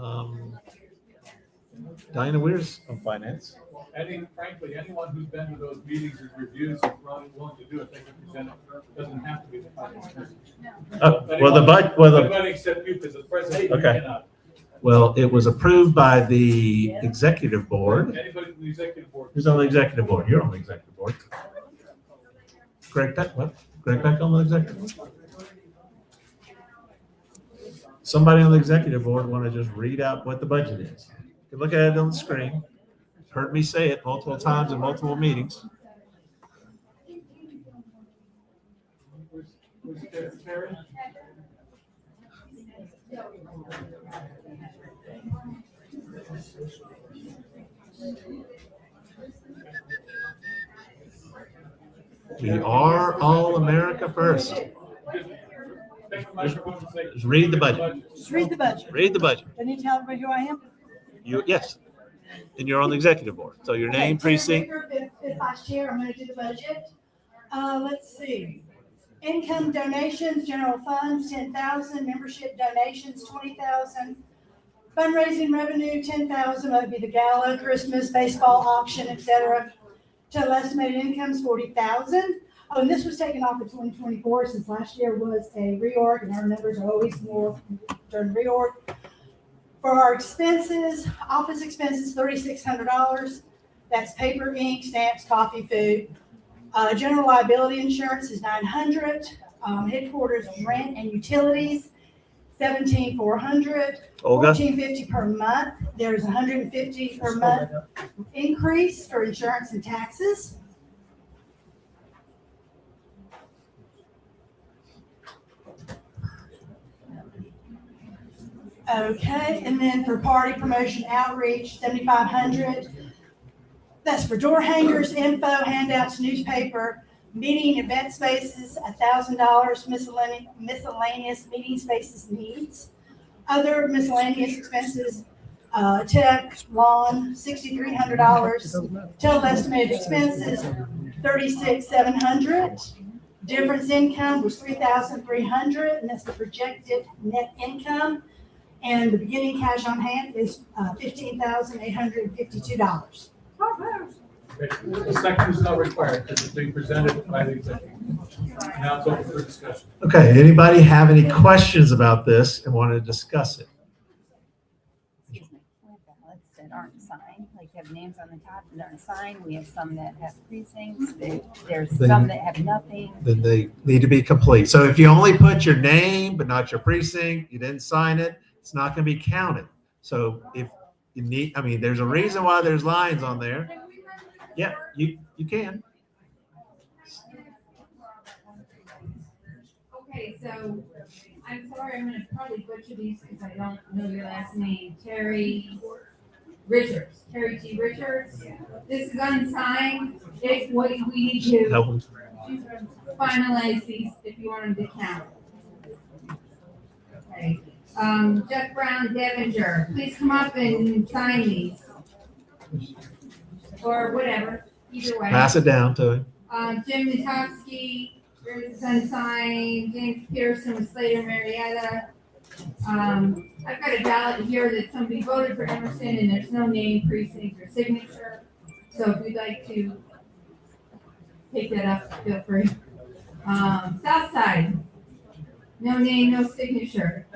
committee? Diana Weir's on finance. Frankly, anyone who's been to those meetings or reviews is probably willing to do it. They can present it. It doesn't have to be the finance committee. Everybody except you, because the president, Okay. you cannot. Well, it was approved by the executive board. Anybody from the executive board. Who's on the executive board? You're on the executive board. Greg Peck, what? Greg Peck on the executive board? Somebody on the executive board want to just read out what the budget is. You can look at it on the screen. Heard me say it multiple times in multiple meetings. Who's Terry? We are all America first. Just read the budget. Just read the budget. Read the budget. Can you tell everybody who I am? Yes. And you're on the executive board. So your name, Okay, precinct. If I share, I'm gonna do the budget. Let's see. Income donations, general funds, 10,000, membership donations, 20,000. Fundraising revenue, 10,000, that would be the gala, Christmas, baseball auction, etc. Total estimated incomes, 40,000. Oh, and this was taken off in 2024 since last year was a reorg, and our numbers are always more during reorg. For our expenses, office expenses, $3,600. That's paper, ink, stamps, coffee, food. General liability insurance is $900. Headquarters rent and utilities, $17,400. Olga? $14.50 per month. There's $150 per month increase for insurance and taxes. Okay, and then for party promotion outreach, $7,500. That's for door hangers, info, handouts, newspaper, meeting event spaces, $1,000, miscellaneous meeting spaces needs. Other miscellaneous expenses, tech, lawn, $6,300. Total estimated expenses, $36,700. Difference income was $3,300, and that's the projected net income. And the beginning cash on hand is $15,852. The second is not required because it's being presented by the executive. Now it's open for discussion. Okay, anybody have any questions about this and want to discuss it? Excuse me, we have ballots that aren't signed, like have names on the top that aren't signed. We have some that have precincts, there's some that have nothing. Then they need to be complete. So if you only put your name but not your precinct, you didn't sign it, it's not going to be counted. So if you need, I mean, there's a reason why there's lines on there. Yeah, you can. Okay, so I'm sorry, I'm gonna probably butcher these because I don't know your last name. Terry Richards, Terry T. Richards. This is unsigned. If what we need to finalize these, if you want them to count. Okay. Jeff Brown, Devinger, please come up and sign these. Or whatever, either way. Pass it down to him. Jim Natowski, is unsigned. James Pearson with Slater Marietta. I've got a ballot here that somebody voted for Emerson and there's no name, precinct, or signature. So if you'd like to take that up, feel free. South Side, no name, no signature.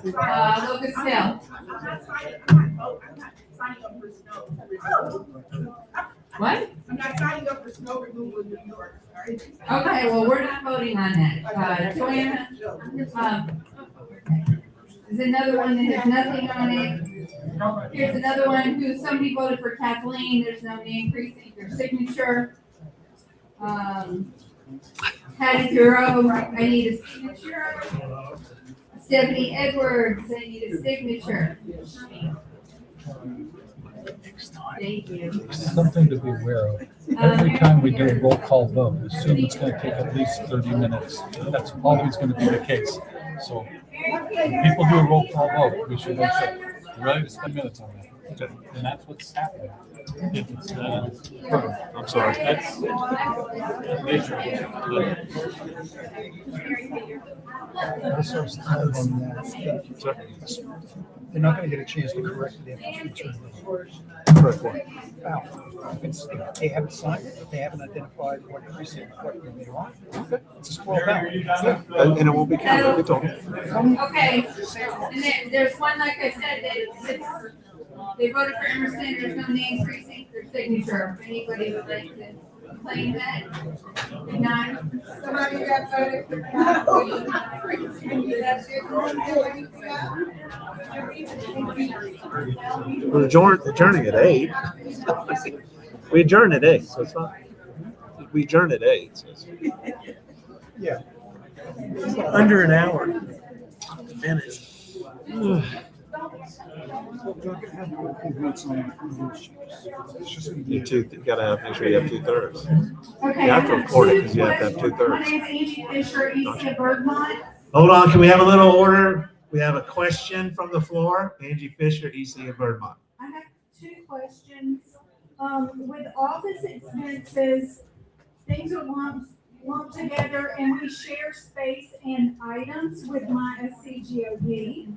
Locust Hill. What? I'm not signing up for snow removal in New York, sorry. Okay, well, we're not voting on that. Joanna, there's another one that has nothing on it. Here's another one who somebody voted for Kathleen. There's no name, precinct, or signature. Hattie Bureau, I need a signature. Stephanie Edwards, I need a signature. Thank you. Something to be aware of. Every time we do a roll call vote, assume it's going to take at least 30 minutes. That's always going to be the case. So when people do a roll call vote, we should make sure we're ready to spend minutes on that. Okay. And that's what's happening. It's, I'm sorry. That's nature. Also, it's time on that. They're not gonna get a chance to correct it after it's returned. Correct what? Wow. If they haven't signed it, if they haven't identified what precinct, what they want, it's a scroll down. And it won't be counted. It's all. Okay, and then there's one, like I said, that they voted for Emerson, there's no name, precinct, or signature. If anybody would like to claim that? None? Somebody got voted for We're adjourning at 8. We adjourn at 8, so it's not. We adjourn at 8. So it's, Yeah. Under an hour. Finished. you gotta have make sure you have 2/3. Okay. You have to record it because you have to have My 2/3. name's Angie Fisher, East of Bergmont. Hold on, can we have a little order? We have a question from the floor. Angie Fisher, EC of Birdmont. I have two questions. With office expenses, things are lumped together and we share space and items with my SCGOD.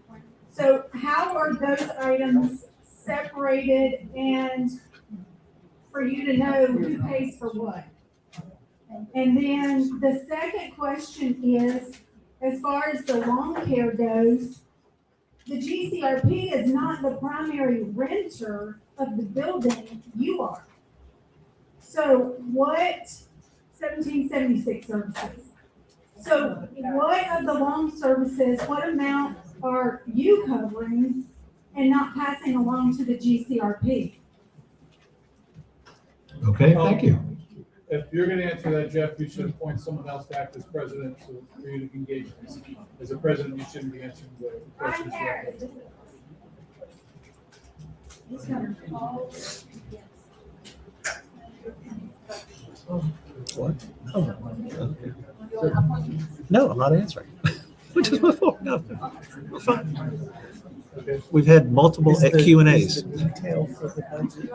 So how are those items separated and for you to know who pays for what? And then the second question is, as far as the lawn care goes, the GCRP is not the primary renter of the building, you are. So what, 1776 services. So what of the lawn services, what amount are you covering and not passing along to the GCRP? Okay, thank you. If you're going to answer that, Jeff, you should appoint someone else to act as president so for you to engage this. As a president, you shouldn't be answering the questions. What? Oh, okay. No, I'm not answering. Which is before. No, we're fine. We've had multiple Q&As. Detail for the budget.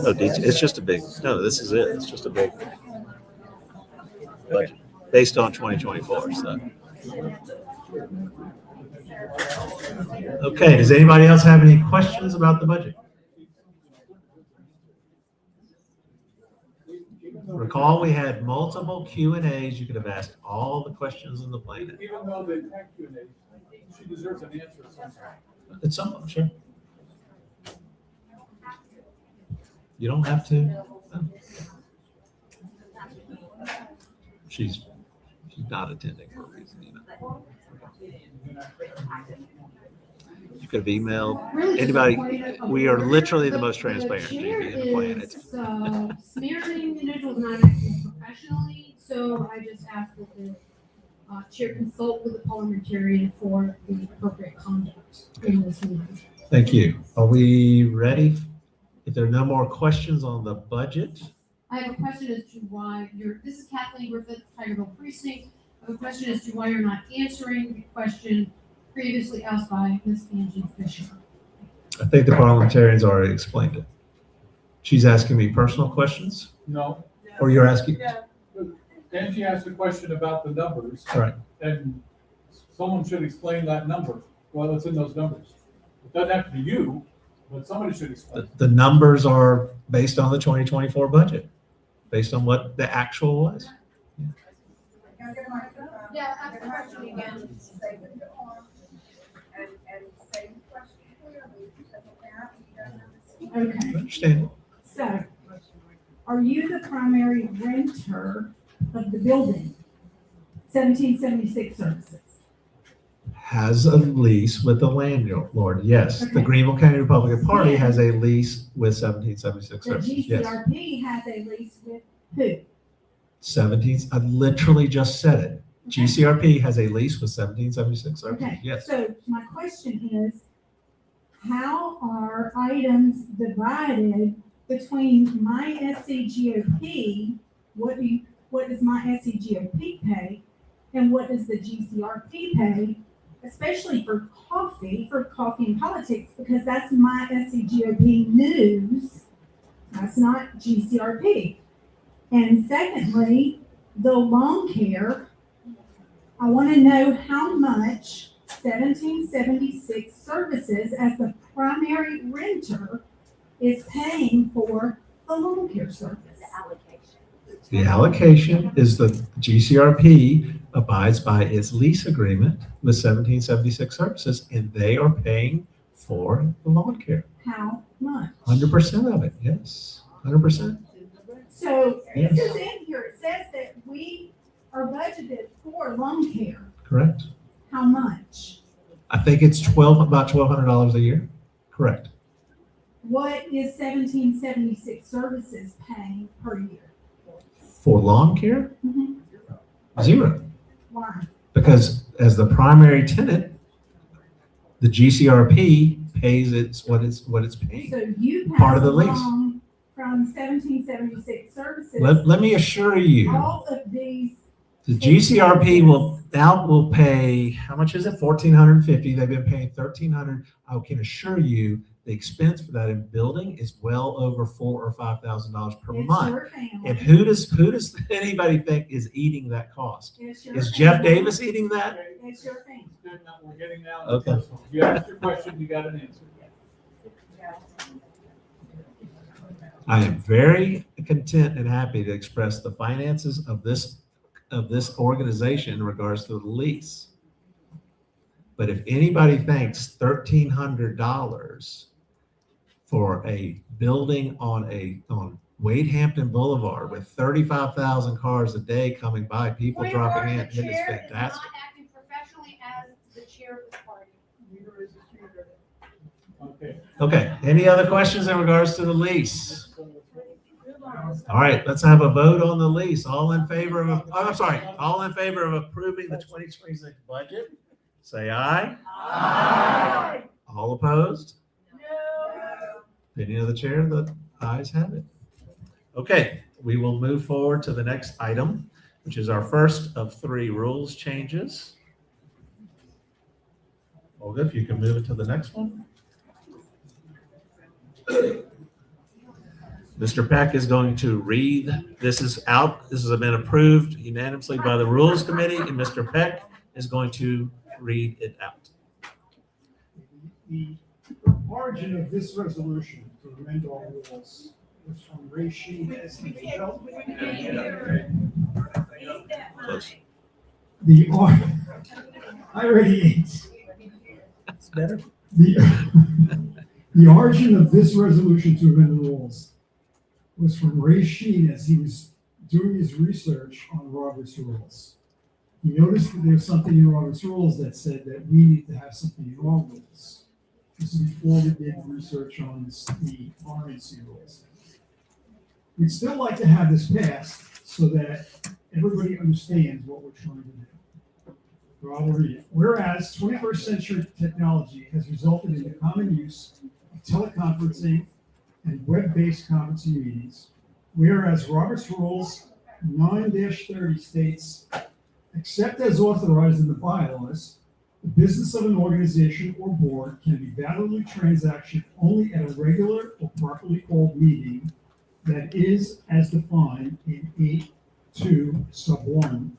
No detail. It's just a big. No, this is it. It's just a big budget based on 2024. So. Okay, does anybody else have any questions about the budget? Recall we had multiple Q&As. You could have asked all the questions on the planet. Even though they had Q&A, she deserves an answer at some point. It's something, sure. You don't have to. No. She's not attending for a reason, you know. You could have emailed anybody. We are literally the most transparent GP in the planet. Smearing individuals not acting professionally, so I just asked that the chair consult with the parliamentarian for the appropriate conduct in this meeting. Thank you. Are we ready? If there are no more questions on the budget. I have a question as to why this is Kathleen Griffith, Tigerville Precinct. I have a question as to why you're not answering the question previously asked by Ms. Angie Fisher. I think the parliamentarians already explained it. She's asking me personal questions? No. Or you're asking? Angie asked a question about the numbers. Right. And someone should explain that number, what's in those numbers. It doesn't have to be you, but somebody should explain. The numbers are based on the 2024 budget, based on what the actual was. Yeah, ask the question again. And say the question clearly, because apparently you don't understand. Okay. I understand. So, are you the primary renter of the building? 1776 services. Has a lease with the landlord, yes. Okay. The Greenville County Republican Party has a lease with 1776 The services, yes. GCRP has a lease with who? 17, I literally just said it. GCRP has a lease with 1776 services, Okay, yes. so my question is, how are items divided between my SCGOP, what does my SCGOP pay, and what does the GCRP pay, especially for coffee and politics, because that's my SCGOP news, that's not GCRP. And secondly, the lawn care, I want to know how much 1776 Services as the primary renter is paying for the lawn care service. The allocation is the GCRP abides by its lease agreement with 1776 Services, and they are paying for the lawn care. How much? 100% of it, yes, 100%. So Yes. this is in here, it says that we are budgeted for lawn care. Correct. How much? I think it's about $1,200 a year. Correct. What is 1776 Services paying per year? For lawn care, Mhm. 0. Why? Because as the primary tenant, the GCRP pays what it's paying. So you Part pass of the lease. along from 1776 Services. Let me assure you, All of these. the GCRP will pay, how much is it? $1,450. They've been paying $1,300. I can assure you the expense for that in building is well over $4,000 or $5,000 per It's month. your family. And who does anybody think is eating that cost? It's your Is Jeff family. Davis eating that? It's your thing. We're getting now. Okay. You asked your question, you got an answer. I am very content and happy to express the finances of this organization in regards to the lease. But if anybody thinks $1,300 for a building on Wade Hampton Boulevard with 35,000 cars a day coming by, people Point of dropping in, order, it the is chair fantastic. is not acting professionally as the chair of this party. Neither is the chair. Okay. Okay, any other questions in regards to the lease? All right, let's have a vote on the lease. All in favor of approving the 2026 budget? Say aye. Aye. All opposed? No. Opinion of the chair, the ayes have it. Okay, we will move forward to the next item, which is our first of 3 rules changes. Olga, if you can move it to the next one. Mr. Peck is going to read, this has been approved unanimously by the Rules Committee, and Mr. Peck is going to read it out. The origin of this resolution to amend all rules was from Ray Sheen. Close. I already ate. It's better. The origin of this resolution to amend the rules was from Ray Sheen as he was doing his research on Robert's Rules. He noticed that there's something in Robert's Rules that said that we need to have something in our rules. This is before we did research on the RNC rules. We'd still like to have this passed so that everybody understands what we're trying to do. So I'll read it. Whereas 21st century technology has resulted in the common use of teleconferencing and web-based conferencing meetings, whereas Robert's Rules 9-30 states, except as authorized in the bylaws, the business of an organization or board can be validly transacted only at a regular or properly called meeting that is as defined in 8.2 sub 1,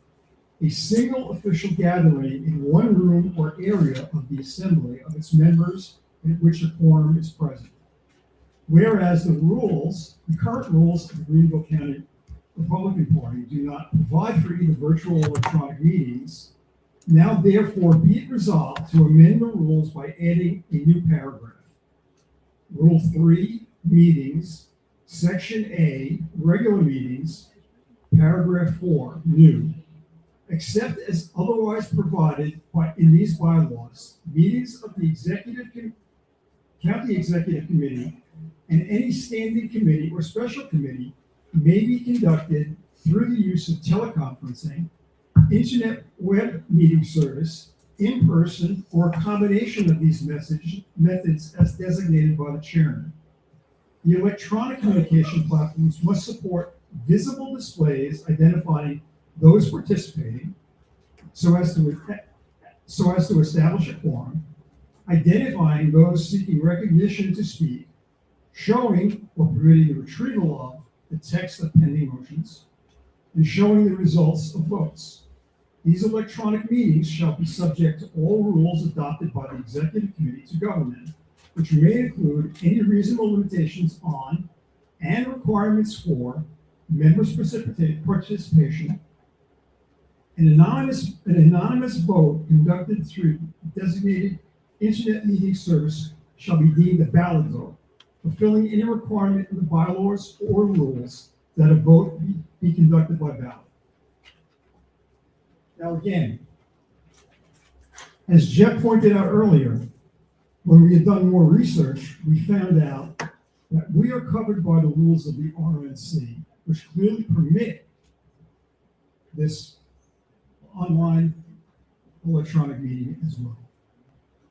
a single official gathering in one room or area of the assembly of its members in which a quorum is present. Whereas the current rules of the Greenville County Republican Party do not provide for either virtual or electronic meetings, now therefore be it resolved to amend the rules by adding a new paragraph. Rule 3, meetings, Section A, regular meetings, paragraph 4, new. Except as otherwise provided in these bylaws, meetings of the County Executive Committee and any standing committee or special committee may be conducted through the use of teleconferencing, internet web meeting service, in person, or a combination of these methods as designated by the chairman. The electronic communication platforms must support visible displays identifying those participating so as to establish a quorum, identifying those seeking recognition to speak, showing or permitting the retrieval of the text of pending motions, and showing the results of votes. These electronic meetings shall be subject to all rules adopted by the Executive Committee to govern them, which may include any reasonable limitations on and requirements for members' participation. An anonymous vote conducted through designated internet meeting service shall be deemed a ballot vote, fulfilling any requirement in the bylaws or rules that a vote be conducted by ballot. Now again, as Jeff pointed out earlier, when we had done more research, we found out that we are covered by the rules of the RNC, which clearly permit this online electronic meeting as well.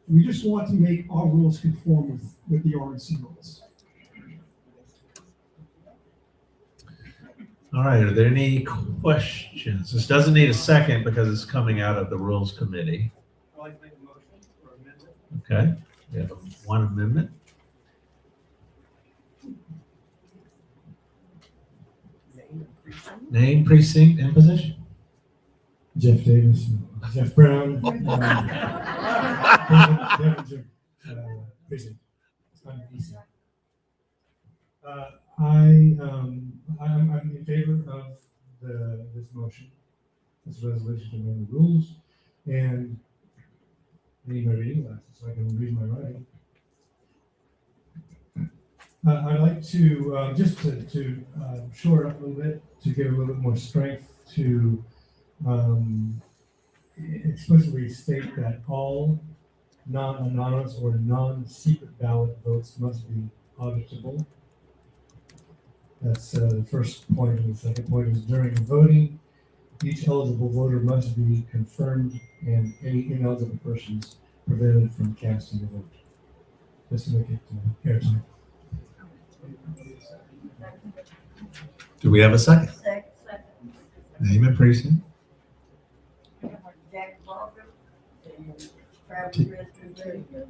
We just want to make our rules conform with the RNC rules. All right, are there any questions? This doesn't need a second because it's coming out of the Rules Committee. I'd like to make a motion for amendment. Okay, we have one amendment. Name, precinct, and position. Jeff Davis, Jeff Brown, precinct. I'm in favor of this motion, this resolution to amend the rules, and I need my reading glasses so I can read my writing. I'd like to just to shore it up a little bit, to give a little bit more strength to explicitly state that all non-anonymous or non-secret ballot votes must be auditable. That's the first point. And the second point is during voting, each eligible voter must be confirmed and any ineligible persons prevented from casting a vote. Just to make it airtight. Do we have a second? Name and precinct.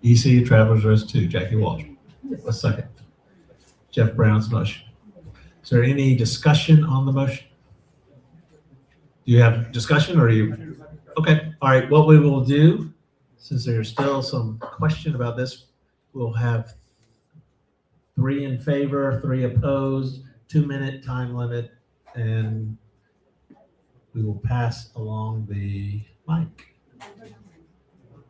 EC Travelers Rest 2, Jackie Walsh. A second. Jeff Brown's motion. Is there any discussion on the motion? Do you have discussion or are you? Okay, all right, what we will do, since there's still some question about this, we'll have 3 in favor, 3 opposed, 2-minute time limit, and we will pass along the mic.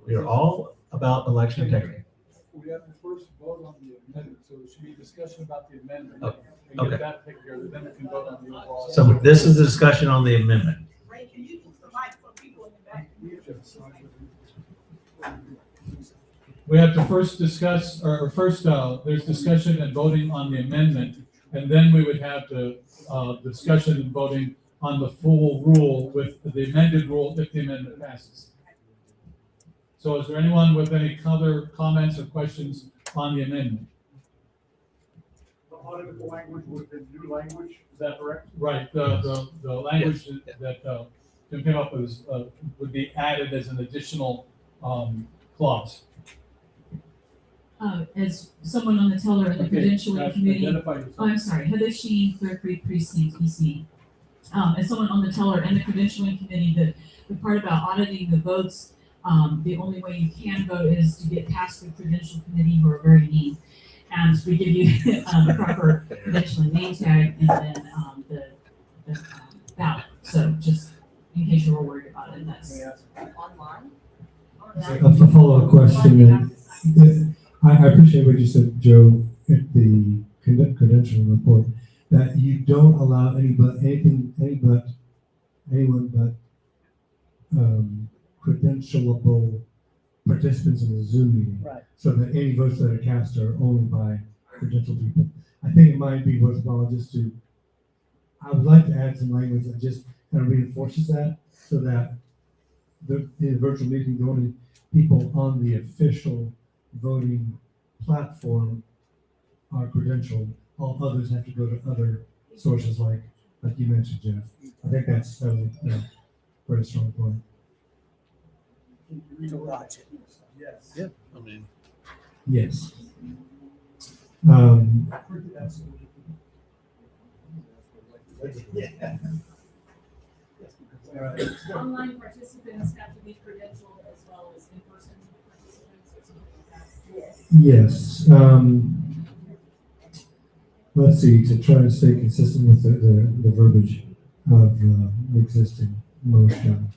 We are all about election integrity. We have to first vote on the amendment, so there should be discussion about the amendment. Oh, And okay. get that taken care of, then we can vote on the overall. So this is the discussion on the amendment. Ray, can you use the mic for people in the back? We have to first discuss, or first, there's discussion and voting on the amendment, and then we would have the discussion and voting on the full rule with the amended rule if the amendment passes. So is there anyone with any other comments or questions on the amendment? The auditable language would have been new language, is that correct? Right, the language that Tim came up with would be added as an additional clause. As someone on the teller and the credentialing committee. Identify yourself. Oh, I'm sorry, Heather Sheen, Clear Creek Precinct EC. As someone on the teller and the credentialing committee, the part about auditing the votes, the only way you can vote is to get past the credential committee, who are very neat. And we give you the proper credentialing name tag and then the ballot. So just in case you were worried about it, that's Online? A follow-up question. I appreciate what you said, Joe, at the credentialing report, that you don't allow anyone but credentialable participants in the Zoom meeting. Right. So that any votes that are cast are only by credentialed people. I think it might be worthwhile I would like to add some language that just kind of reinforces that, so that the virtual meeting, the only people on the official voting platform are credentialed. All others have to go to other sources like you mentioned, Jeff. I think that's a very strong point. To watch it. Yes. Yeah, I mean. Yes. Online participants have to be credentialed as well as in-person participants or something like that. Yes. Let's see, to try to stay consistent with the verbiage of the existing motion.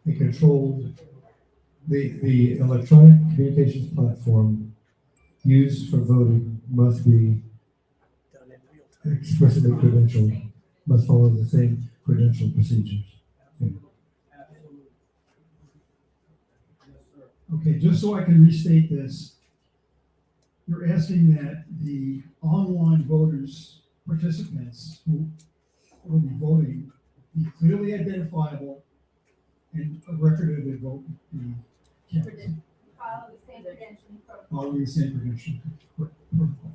A controlled, the electronic communications platform used for voting must be explicitly credentialed, must follow the same credential procedures. Okay, just so I can restate this, you're asking that the online voters, participants who will be voting, be clearly identifiable and a record of their vote be kept. Following the same credentialing protocol.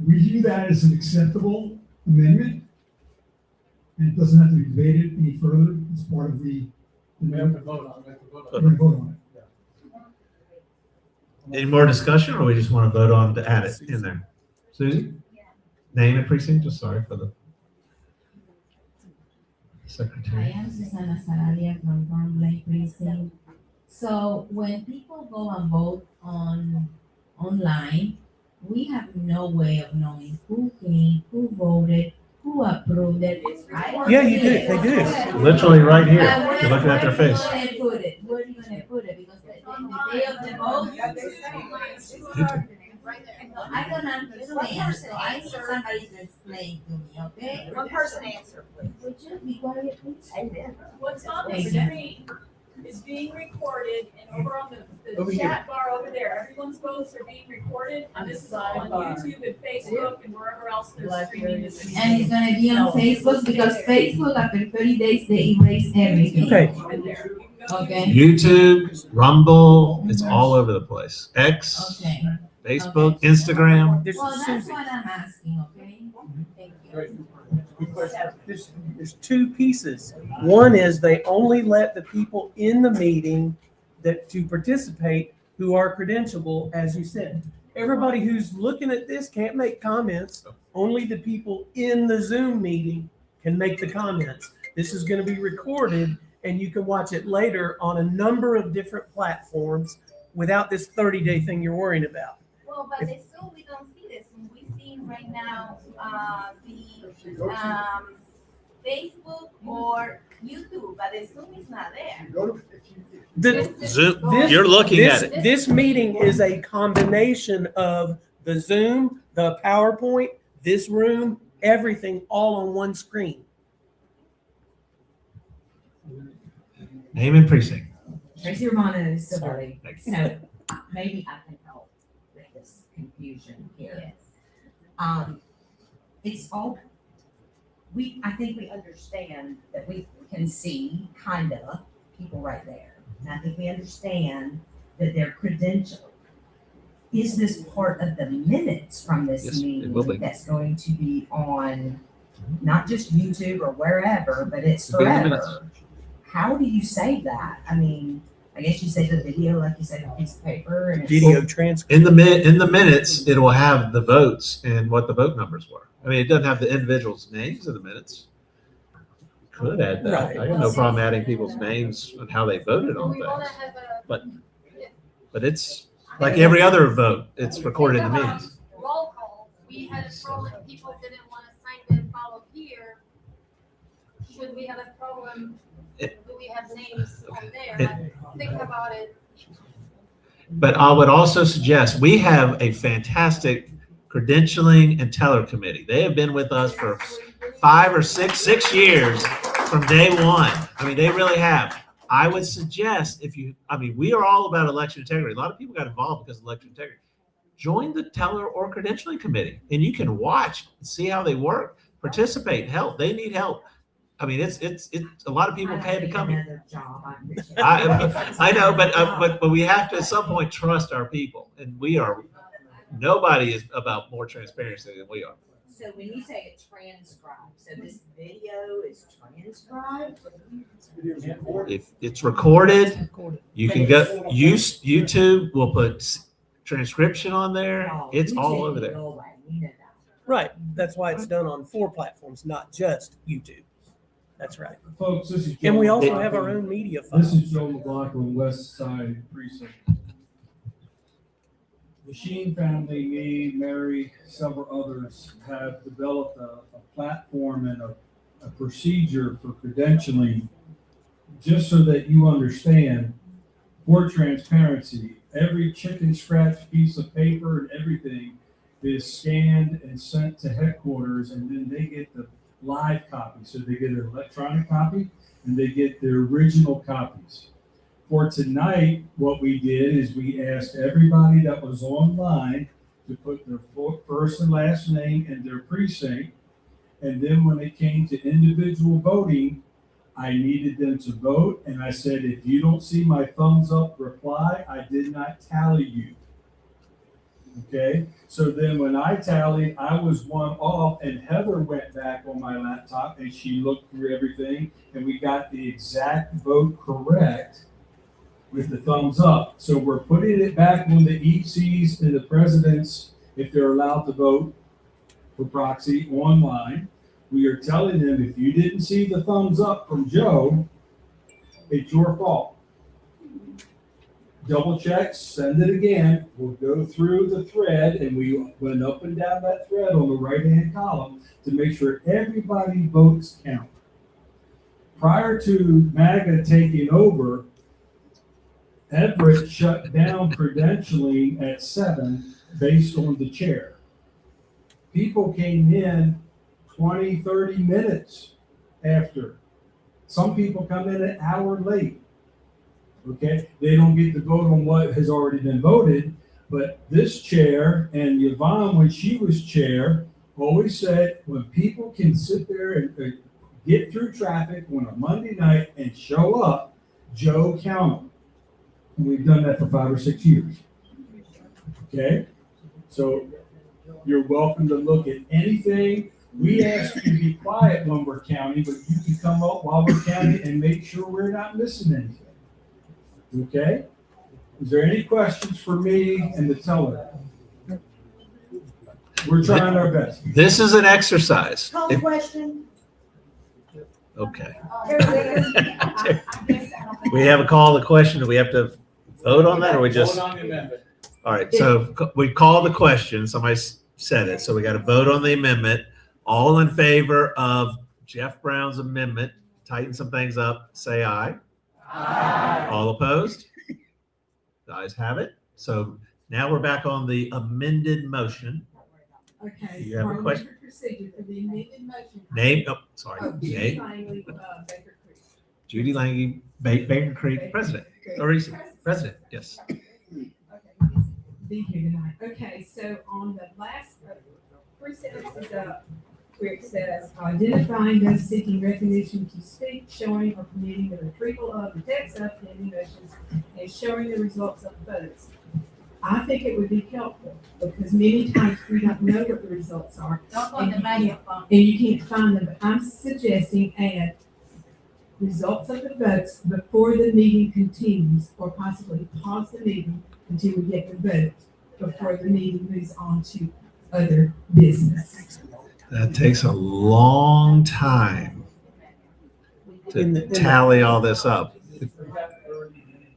We view that as an acceptable amendment, and it doesn't have to be debated any further. It's part of the. We have to vote on it. We're gonna vote on it. Any more discussion, or we just want to vote on to add it in there? Susie? Name and precinct, just sorry for the secretary. I am Susana Sarabia from Greenville Precinct. So when people go and vote online, we have no way of knowing who came, who voted, who approved it. Yeah, you do. They do. Literally right here. You're looking at their face. Where are you gonna put it? Because the day of the vote, I don't understand, so I need somebody to explain to me, okay? One person answer, please. Would you be quiet, please? What's on the Thank you. screen is being recorded, and over on the chat bar over there, everyone's votes are being recorded, and this is all on YouTube and Facebook and wherever else they're streaming this. And it's gonna be on Facebook, because Facebook, after 30 days, they erase everything. Okay. Okay? YouTube, Rumble, it's all over the place. X, Okay. Facebook, Instagram. Well, that's what I'm asking, okay? Thank you. There's two pieces. One is they only let the people in the meeting that to participate who are credentialable, as you said. Everybody who's looking at this can't make comments. Only the people in the Zoom meeting can make the comments. This is going to be recorded, and you can watch it later on a number of different platforms without this 30-day thing you're worrying about. Well, but the Zoom, we don't see this. We see right now, the Facebook or YouTube, but the Zoom is not there. Zoom, you're looking at it. This meeting is a combination of the Zoom, the PowerPoint, this room, everything all on one screen. Name and precinct. Tracy Romano, Civilly. You know, maybe I can help with this confusion here. It's all, I think we understand that we can see kind of people right there. And I think we understand that they're credentialed. Is this part of the minutes from this Yes, it will be. meeting that's going to be on not just YouTube or wherever, but it's It'll be in the minutes. forever? How do you save that? I mean, I guess you save the video, like you said, a piece of paper and Video transcript. In the minutes, it will have the votes and what the vote numbers were. I mean, it doesn't have the individuals' names in the minutes. Could add that. Right. I have no problem adding people's names and how they voted on things. But it's like every other vote, it's recorded in the minutes. Roll call, we had a problem, people didn't want to sign and follow here. Should we have a problem? Do we have names on there? Think about it. But I would also suggest, we have a fantastic credentialing and teller committee. They have been with us for 5 or 6 years from day one. I mean, they really have. I would suggest we are all about election integrity. A lot of people got involved because of election integrity. Join the teller or credentialing committee, and you can watch, see how they work, participate, help. They need help. I mean, it's a lot of people pay to come. I know, but we have to at some point trust our people, and nobody is about more transparency than we are. So when you say it transcribed, so this video is transcribed? If it's recorded, you can go. YouTube will put transcription on there. It's all over there. Right. That's why it's done on 4 platforms, not just YouTube. That's right. Folks, this is Joe. And we also have our own media files. This is Joe McLaughlin, West Side Precinct. The Sheen family, me, Mary, several others have developed a platform and a procedure for credentialing, just so that you understand, for transparency, every chicken scratch piece of paper and everything is scanned and sent to headquarters, and then they get the live copy. So they get an electronic copy and they get their original copies. For tonight, what we did is we asked everybody that was online to put their first and last name and their precinct. And then when it came to individual voting, I needed them to vote. And I said, if you don't see my thumbs up reply, I did not tally you. Okay, so then when I tallied, I was one off, and Heather went back on my laptop and she looked through everything, and we got the exact vote correct with the thumbs up. So we're putting it back on the ECs and the presidents, if they're allowed to vote for proxy online. We are telling them, if you didn't see the thumbs up from Joe, it's your fault. Double check, send it again. We'll go through the thread, and we went up and down that thread on the right-hand column to make sure everybody votes count. Prior to MAGA taking over, Everett shut down credentialing at 7 based on the chair. People came in 20, 30 minutes after. Some people come in an hour late. Okay, they don't get to vote on what has already been voted, but this chair and Yvonne, when she was chair, always said, when people can sit there and get through traffic on a Monday night and show up, Joe count them. And we've done that for 5 or 6 years. Okay, so you're welcome to look at anything. We ask you to be quiet when we're counting, but you can come up while we're counting and make sure we're not missing anything. Okay? Is there any questions for me and the teller? We're trying our best. This is an exercise. Call the question. Okay. We have a call to question. Do we have to vote on that, or we just? Vote on the amendment. All right. So we call the question. Somebody said it. So we got to vote on the amendment. All in favor of Jeff Brown's amendment, tighten some things up, say aye. Aye. All opposed? The ayes have it. So now we're back on the amended motion. Okay. You have a question? Procedure for the amended motion. Name, oh, sorry. Judy Name. Langley, Baker Creek. Judy Lange, Baker Creek, president. Or is president, yes. Be here tonight. Okay, so on the last three sentences up, where it says, identifying those seeking recognition to speak, showing or permitting the retrieval of the text of pending motions, and showing the results of the votes. I think it would be helpful, because many times we don't know what the results are. Don't go on the microphone. And you can't find them, but I'm suggesting add results of the votes before the meeting continues, or possibly pause the meeting until we get the vote before the meeting moves on to other business. That takes a long time to tally all this up.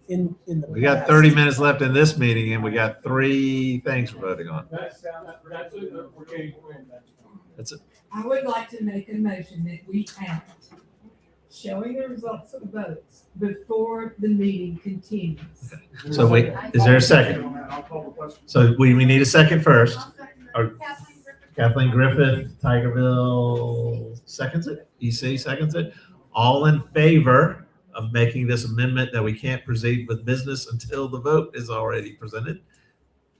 We got 30 minutes left in this meeting, and we got 3 things we're voting on. That's okay. That's it. I would like to make a motion that we add showing the results of the votes before the meeting continues. So wait, is there a second? So we need a second first. Or Kathleen Griffith, Tigerville seconds it. EC seconds it. All in favor of making this amendment that we can't proceed with business until the vote is already presented,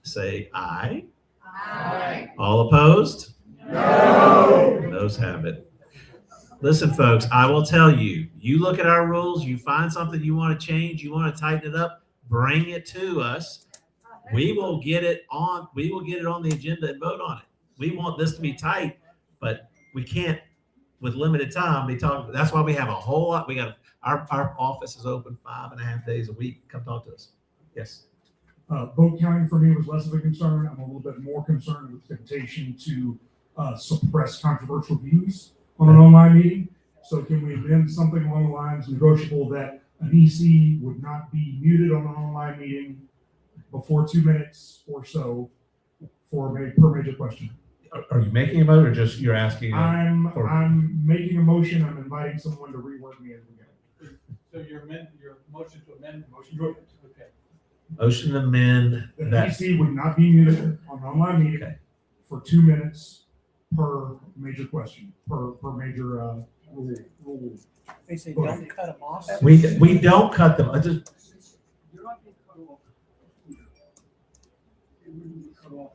say aye. Aye. All opposed? No. Those have it. Listen, folks, I will tell you, you look at our rules, you find something you want to change, you want to tighten it up, bring it to us. We will get it on the agenda and vote on it. We want this to be tight, but we can't, with limited time, be talking. That's why we have a whole lot. We got our office is open 5.5 days a week. Come talk to us. Yes. Vote counting for me was less of a concern. I'm a little bit more concerned with the temptation to suppress controversial views on an online meeting. So can we amend something along the lines negotiable that an EC would not be muted on an online meeting before 2 minutes or so per major question? Are you making a vote or just you're asking? I'm making a motion. I'm inviting someone to reword me as we go. So your motion to amend. Motion to amend. Okay. Motion to amend The that. EC would not be muted on an online meeting for 2 minutes per major question, per major rule. They say don't cut them off. We don't cut them. You're not being cut off.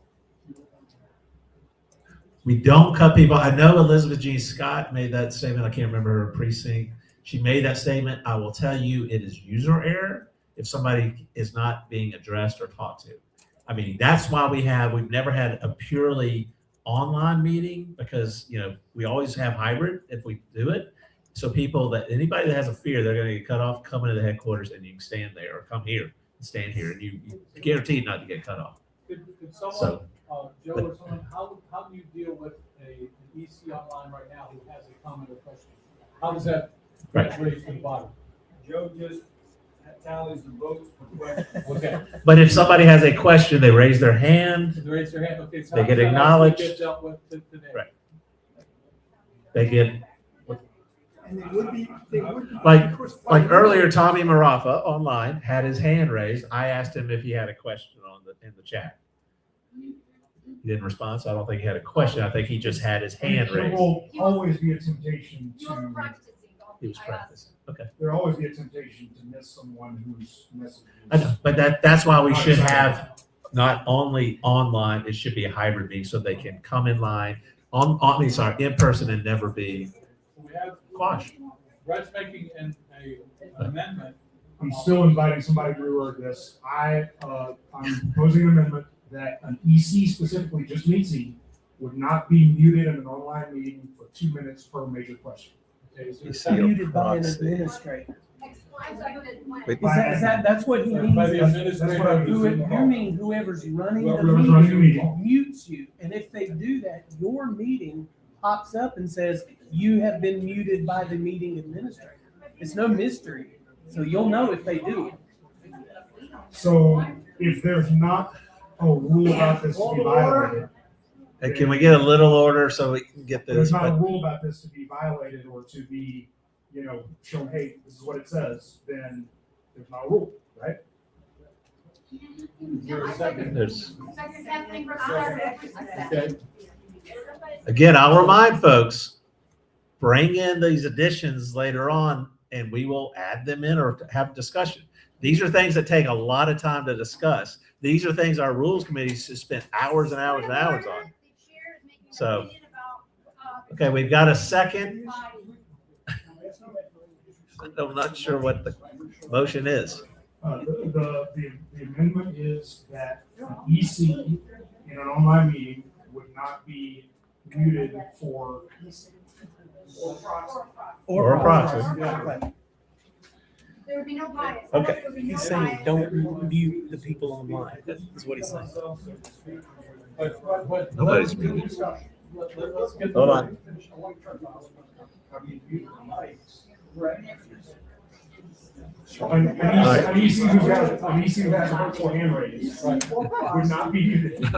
We don't cut people. I know Elizabeth Jean Scott made that statement. I can't remember her precinct. She made that statement. I will tell you, it is user error if somebody is not being addressed or talked to. I mean, that's why we've never had a purely online meeting, because we always have hybrid if we do it. So anybody that has a fear they're going to get cut off, come into the headquarters and you can stand there, or come here and stand here, and you guaranteed not to get cut off. Could someone, Joe or someone, how do you deal with an EC online right now who has a comment or question? How does that get raised to the bottom? Joe just tallies the votes for questions. Okay. But if somebody has a question, they raise their hand. They raise their hand. Okay. So they how get does that acknowledged. actually get dealt with today? Right. They get. And they would be Like earlier, Tommy Marafa online had his hand raised. I asked him if he had a question in the chat. He didn't respond, so I don't think he had a question. I think he just had his hand There raised. will always be a temptation to. He was practicing. Okay. There will always be a temptation to miss someone who's messaging. I know, but that's why we should have not only online. It should be a hybrid meeting so they can come in line in person and never be quashed. Brett's making an amendment. I'm still inviting somebody to reword this. I'm proposing an amendment that an EC, specifically just an EC, would not be muted in an online meeting for 2 minutes per major question. Okay, Muted by an administrator. Wait, That's what he means. By the administrator. You mean whoever's running the Whoever's running the meeting meeting. mutes you, and if they do that, your meeting pops up and says you have been muted by the meeting administrator. It's no mystery, so you'll know if they do it. So if there's not a rule about this to be violated, And can we get a little order so we can get this? there's not a rule about this to be violated or to be, shown, hey, this is what it says, then there's not a rule, right? Is there a second? Okay. Again, I'll remind folks, bring in these additions later on and we will add them in or have discussion. These are things that take a lot of time to discuss. These are things our rules committees have spent hours and hours and hours on. So, okay, we've got a second. I'm not sure what the motion is. The amendment is that an EC in an online meeting would not be muted for. Or a proxy. There would be no bias. Okay. There would be no He's saying bias. don't mute the people online. That's what he's saying. But Nobody's let's- muted. let's get Hold on. An EC who has a virtual hand raised would not be muted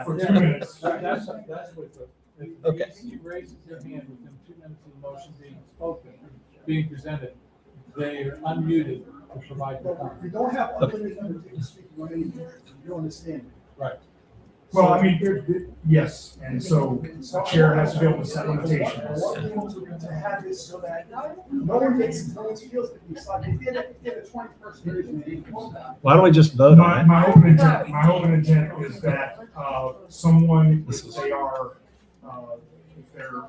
for 2 minutes. That's what the Okay. EC raises their hand within 2 minutes of the motion being spoken, being presented. They are unmuted to provide the You comment. don't have unlimited numbers of people speaking on anything. You don't understand. Right. Well, I mean, yes, and so the chair has to be able to set limitations. To have this so that no one feels that it's like, if you have a 20-person meeting. Why don't we just vote on it? My open intent is that, someone, if they are, if they're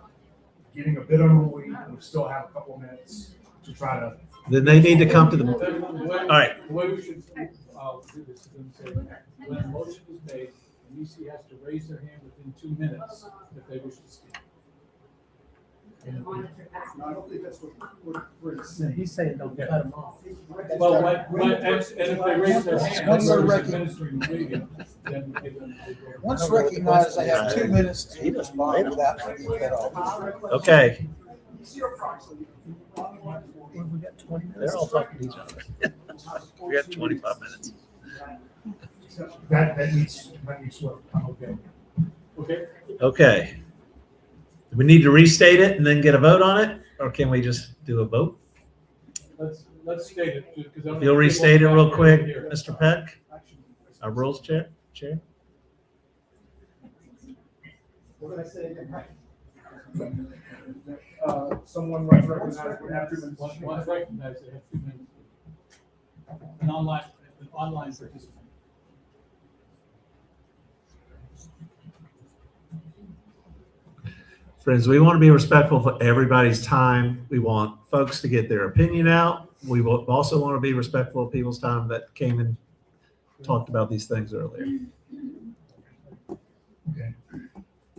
getting a bit unruly, we still have a couple of minutes to try to. Then they need to come to the, All right. The way we should, do this is going to say, when a motion is made, the EC has to raise their hand within 2 minutes if they wish to speak. No, I don't think that's what we're saying. He's saying don't cut them off. Well, and if they raise their hand, Once they're whoever's administering the meeting, then they Once recognized, they have 2 minutes to respond without being cut off. Okay. We got 20 minutes. They're all talking to each other. We got 25 minutes. That needs work. Okay. Okay. Okay. Do we need to restate it and then get a vote on it? Or can we just do a vote? Let's state it. Because If you'll restate it real quick, Mr. Peck, our rules chair. What did I say? Someone was recognized would have 2 minutes. Once recognized, they have 2 minutes. An online participant. Friends, we want to be respectful for everybody's time. We want folks to get their opinion out. We will also want to be respectful of people's time that came and talked about these things earlier. Okay.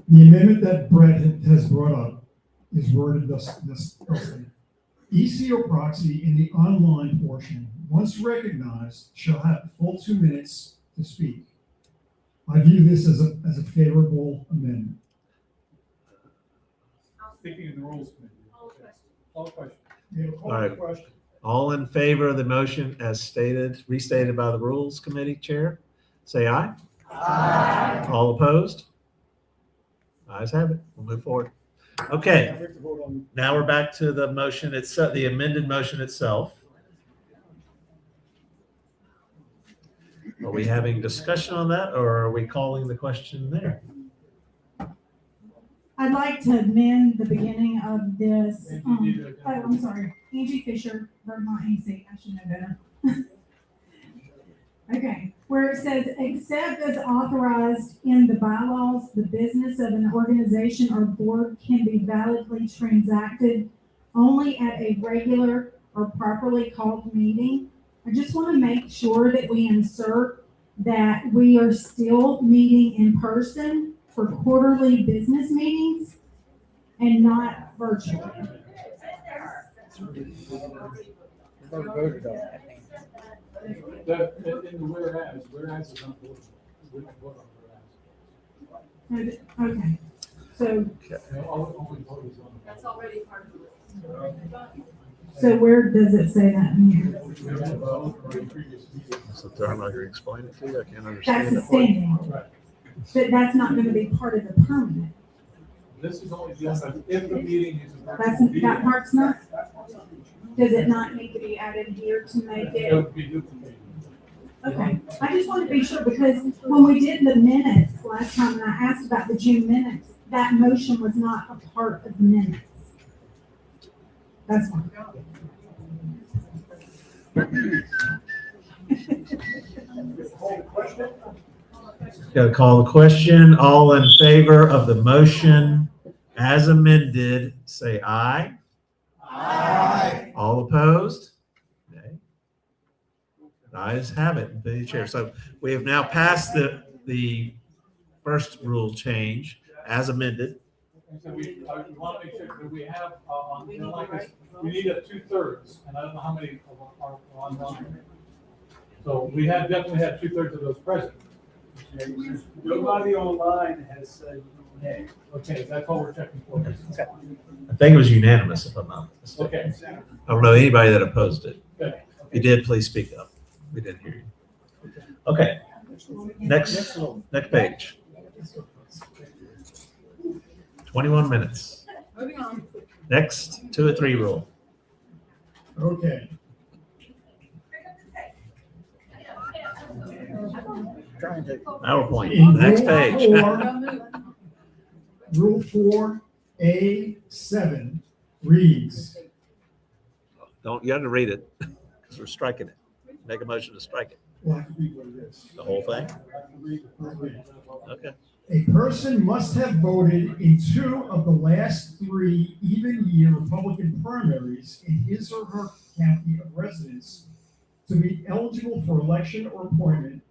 The amendment that Brett has brought up is worded this EC or proxy in the online portion, once recognized, shall have full 2 minutes to speak. I view this as a favorable amendment. Speaking in the rules committee. All questions. All right. All in favor of the motion as stated, restated by the rules committee chair, say aye. Aye. All opposed? Ayes have it. We'll move forward. Okay. Now we're back to the motion itself, the amended motion itself. Are we having discussion on that, or are we calling the question there? I'd like to amend the beginning of this. I'm sorry, Angie Fisher, Vermont AC. I should know better. Okay, where it says, except as authorized in the bylaws, the business of an organization or board can be validly transacted only at a regular or properly called meeting. I just want to make sure that we insert that we are still meeting in person for quarterly business meetings and not virtually. Voted on that. In the whereas is not voted. We don't vote on whereas. Okay, so That's already part of it. So where does it say that in here? So I'm not going to explain it to you. I can't understand That's a it. standing. But that's not going to be part of the permanent. This is only just if the meeting is. That's, that part's not? Does it not need to be added here to make It it? would be duplicated. Okay, I just want to be sure because when we did the minutes last time and I asked about the June minutes, that motion was not a part of the minutes. That's fine. Got to call the question. All in favor of the motion as amended, say aye. Aye. All opposed? Nay. The ayes have it. The chair. So we have now passed the first rule change as amended. And so we want to make sure that we have, we need a 2/3, and I don't know how many are online. So we have definitely had 2/3 of those present. Nobody online has said nay. Okay, that's all we're checking for. I think it was unanimous, if I'm not mistaken. Okay. I don't know anybody that opposed it. Okay. If you did, please speak up. We didn't hear you. Okay. Next page. 21 minutes. Moving on. Next, 2 or 3 rule. Okay. trying to. PowerPoint, In next Rule page. 4, Rule 4A7 reads, Don't, you have to read it, because we're striking it. Make a motion to strike it. well, I can read what it is. The whole thing? I'll read it. Okay. A person must have voted in 2 of the last 3 even-year Republican primaries in his or her county of residence to be eligible for election or appointment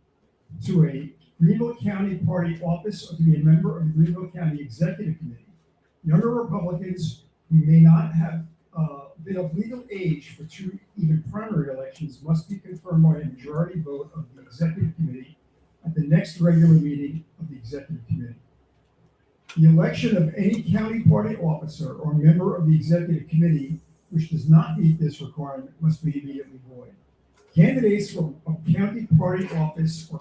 to a Greenville County Party office or to be a member of the Greenville County Executive Committee. Younger Republicans who may not have been of legal age for 2 even primary elections must be confirmed by a majority vote of the Executive Committee at the next regular meeting of the Executive Committee. The election of any county party officer or member of the Executive Committee which does not meet this requirement must be immediately void. Candidates for a county party office or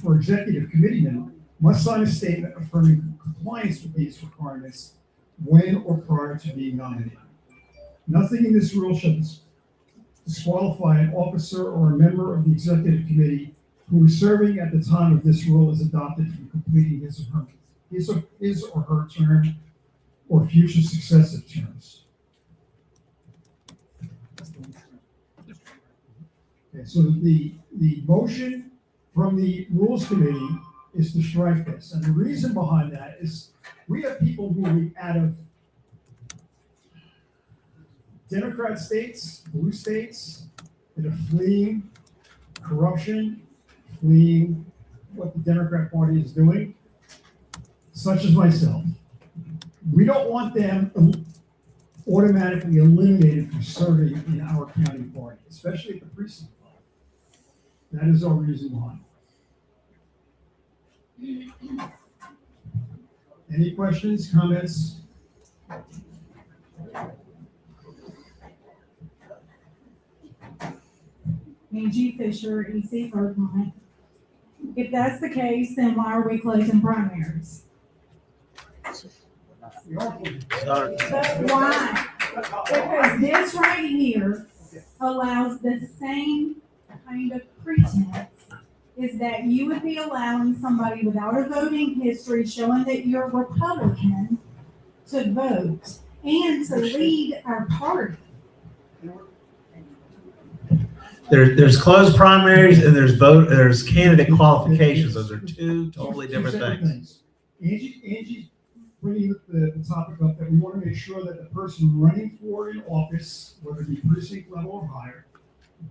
for executive committeemen must sign a statement affirming compliance with these requirements when or prior to being nominated. Nothing in this rule shall disqualify an officer or a member of the executive committee who is serving at the time of this rule is adopted from completing his or her term or future successive terms. Okay, so the motion from the Rules Committee is to strike this. And the reason behind that is we have people moving out of Democrat states, blue states, that are fleeing corruption, fleeing what the Democrat Party is doing, such as myself. We don't want them automatically eliminated from serving in our county party, especially at the precinct level. That is our reason why. Any questions, comments? Angie Fisher, EC Bergmont. If that's the case, then why are we closing primaries? But why? Because this right here allows the same kind of pretense, is that you would be allowing somebody without a voting history showing that you're Republican to vote and to lead our party. There's closed primaries and there's candidate qualifications. Those are 2 totally different things. Angie's bringing the topic up that we want to make sure that the person running for an office, whether it be precinct level or higher,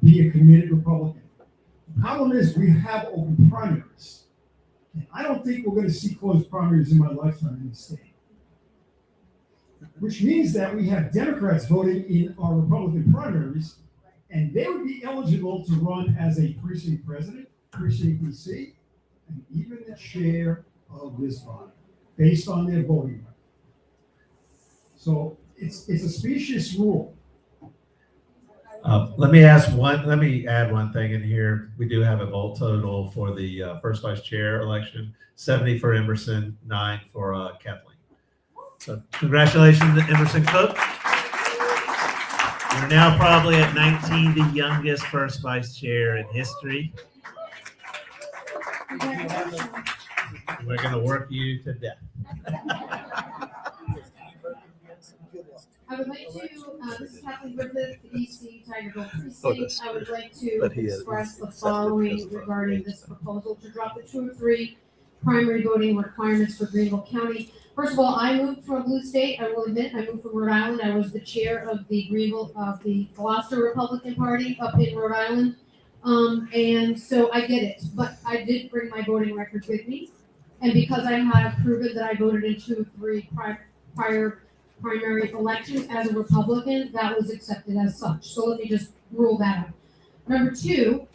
be a committed Republican. The problem is we have open primaries. And I don't think we're going to see closed primaries in my lifetime in the state. Which means that we have Democrats voting in our Republican primaries, and they would be eligible to run as a precinct president, precinct EC, and even the chair of this body, based on their voting record. So it's a specious rule. Let me add one thing in here. We do have a vote total for the first vice chair election, 70 for Emerson, 9 for Kathleen. So congratulations to Emerson Cook. We're now probably at 19, the youngest first vice chair in history. We're going to work you to death. I would like to, this is Kathleen Griffith, EC Tigerville Precinct. I would like to express the following regarding this proposal to drop the 2 or 3 primary voting requirements for Greenville County. First of all, I moved from a blue state. I will admit, I moved from Rhode Island. I was the chair of the Gloucester Republican Party up in Rhode Island. And so I get it, but I did bring my voting record with me. And because I have proven that I voted in 2 or 3 prior primary elections as a Republican, that was accepted as such. So let me just rule that out. Number 2,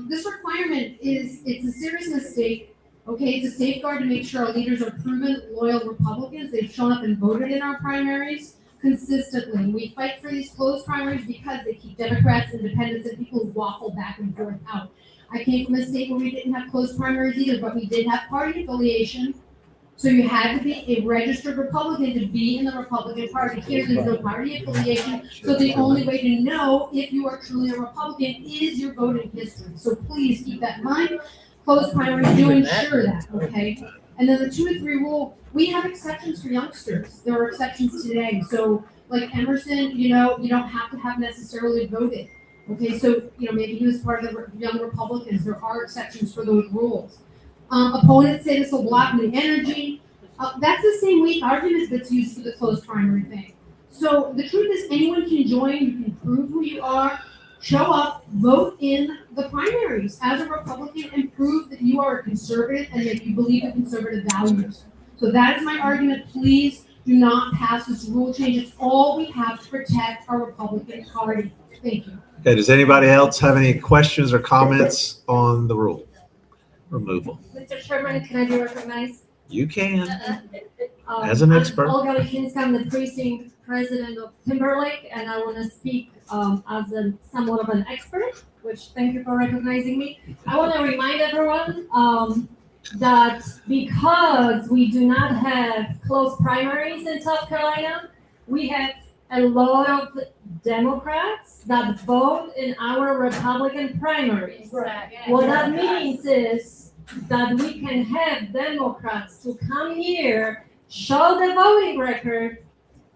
this requirement it's a serious mistake. Okay, it's a safeguard to make sure our leaders are proven loyal Republicans. They've shown up and voted in our primaries consistently. We fight for these closed primaries because they keep Democrats, independents, and people who waffle back and forth out. I came from a state where we didn't have closed primaries either, but we did have party affiliation. So you had to be a registered Republican to be in the Republican Party. Here, there's no party affiliation, so the only way to know if you are truly a Republican is your voting history. So please keep that in mind. Closed primaries do ensure that, okay? And then the 2 or 3 rule, we have exceptions for youngsters. There are exceptions today. So like Emerson, you don't have to have necessarily voted. Okay, so, maybe he was part of the Young Republicans. There are exceptions for those rules. Opponents say this will block new energy. That's the same weak argument that's used for the closed primary thing. So the truth is anyone can join, you can prove who you are, show up, vote in the primaries as a Republican and prove that you are a conservative and that you believe in conservative values. So that is my argument. Please do not pass this rule change. It's all we have to protect our Republican Party. Thank you. Okay, does anybody else have any questions or comments on the rule removal? Mr. Chairman, can I be recognized? You can, as an expert. I'm Olga Lichinsky, I'm the precinct president of Timberlake, and I want to speak as somewhat of an expert, which thank you for recognizing me. I want to remind everyone that because we do not have closed primaries in South Carolina, we have a lot of Democrats that vote in our Republican primaries. Right. What that means is that we can have Democrats to come here, show the voting record,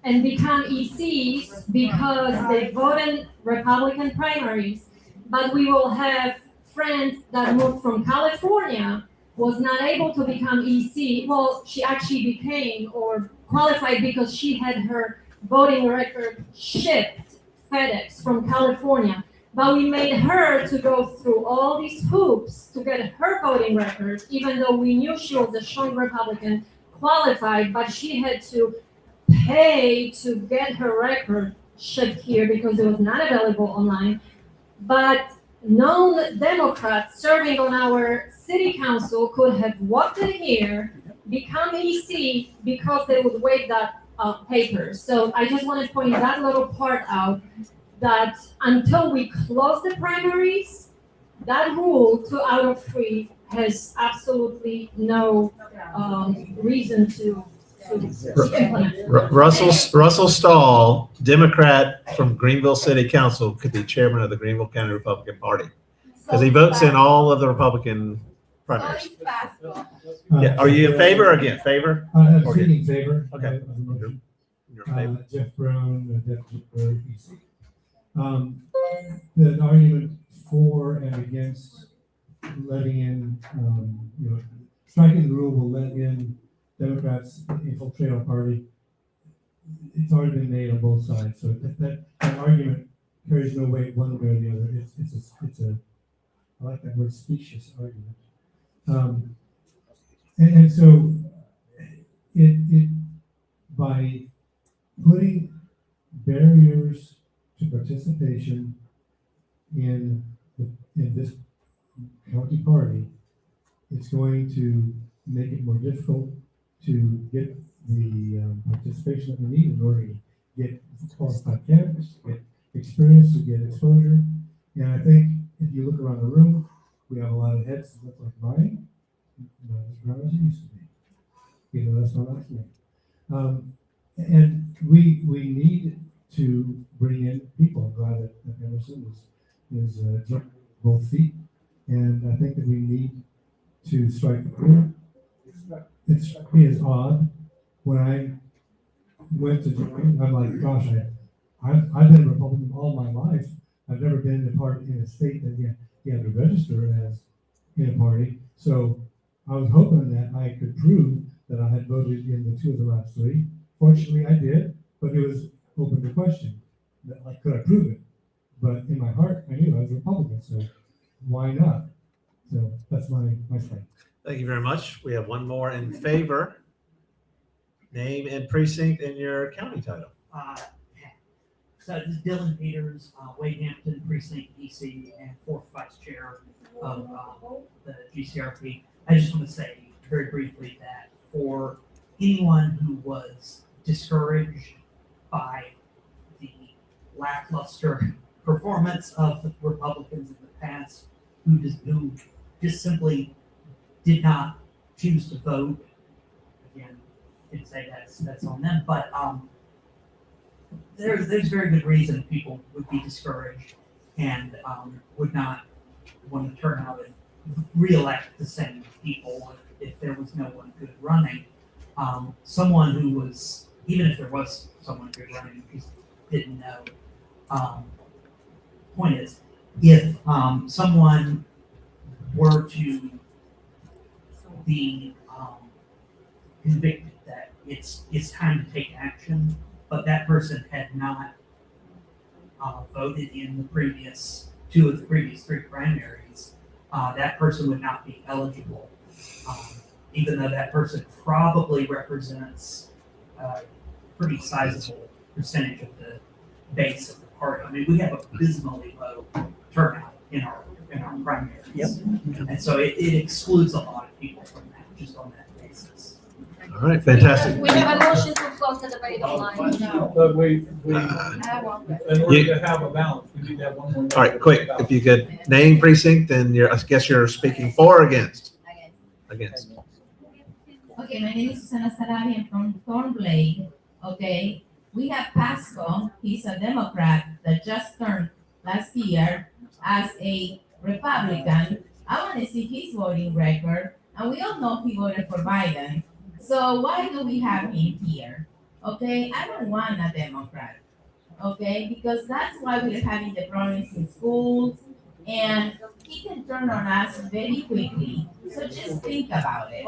and become ECs because they vote in Republican primaries. But we will have friends that moved from California, was not able to become EC. Well, she actually became or qualified because she had her voting record shipped FedEx from California. But we made her to go through all these hoops to get her voting record, even though we knew she was a strong Republican, qualified, but she had to pay to get her record shipped here because it was not available online. But non-Democrats serving on our city council could have walked in here, become EC because they would waive that paper. So I just want to point that little part out, that until we close the primaries, that rule 2 out of 3 has absolutely no reason to implement. Russell Stahl, Democrat from Greenville City Council, could be chairman of the Greenville County Republican Party because he votes in all of the Republican primaries. Yeah. Are you in favor or against? Favor? I'm in favor. Okay. Of the motion. You're in favor. Jeff Brown, Deputy for EC. The argument for and against letting in, striking the rule will let in Democrats infiltrate our party. It's already been made on both sides, so that argument carries no weight one way or the other. It's a I like that word, specious argument. And so it by putting barriers to participation in this county party, it's going to make it more difficult to get the participation that we need in order to get qualified candidates, to get experience, to get exposure. And I think if you look around the room, we have a lot of heads that look like mine, not as brown as it used to be. That's not like me. And we need to bring in people. I'm glad that Emerson is jumping both feet. And I think that we need to strike the clear. It struck me as odd when I went to join. I'm like, gosh, I've been a Republican all my life. I've never been a part in a state that you had to register as in a party. So I was hoping that I could prove that I had voted in the 2 of the last 3. Fortunately, I did, but it was open to question. Could I prove it? But in my heart, I knew I was a Republican, so why not? So that's my claim. Thank you very much. We have one more in favor. Name and precinct and your county title. So this is Dylan Peters, Wade Hampton, Precinct EC, and 4th Vice Chair of the GCRP. I just want to say very briefly that for anyone who was discouraged by the lackluster performance of the Republicans in the past, who just simply did not choose to vote, can say that's on them, but, there's very good reason people would be discouraged and, would not want to turn out and reelect the same people if there was no one good running. Someone who was, even if there was someone good running, who just didn't know. Point is, if someone were to be convicted that it's time to take action, but that person had not voted in the previous two of the previous three primaries, that person would not be eligible, even though that person probably represents a pretty sizable percentage of the base of the party. I mean, we have abysmally low turnout in our primaries. Yep. And so it excludes a lot of people from that, just on that basis. All right, fantastic. We have a motion to close the debate online. But we, in order to have a balance, we need to have one more. All right, quick, if you could name precinct, then I guess you're speaking for or against? Against. Okay, my name is Susana Sarabia. I'm from Thornblade. Okay, we have Pasco. He's a Democrat that just turned last year as a Republican. I want to see his voting record, and we all know he voted for Biden. So why do we have him here? Okay, I don't want a Democrat. Okay, because that's why we're having the problems in schools, and he can turn on us very quickly. So just think about it.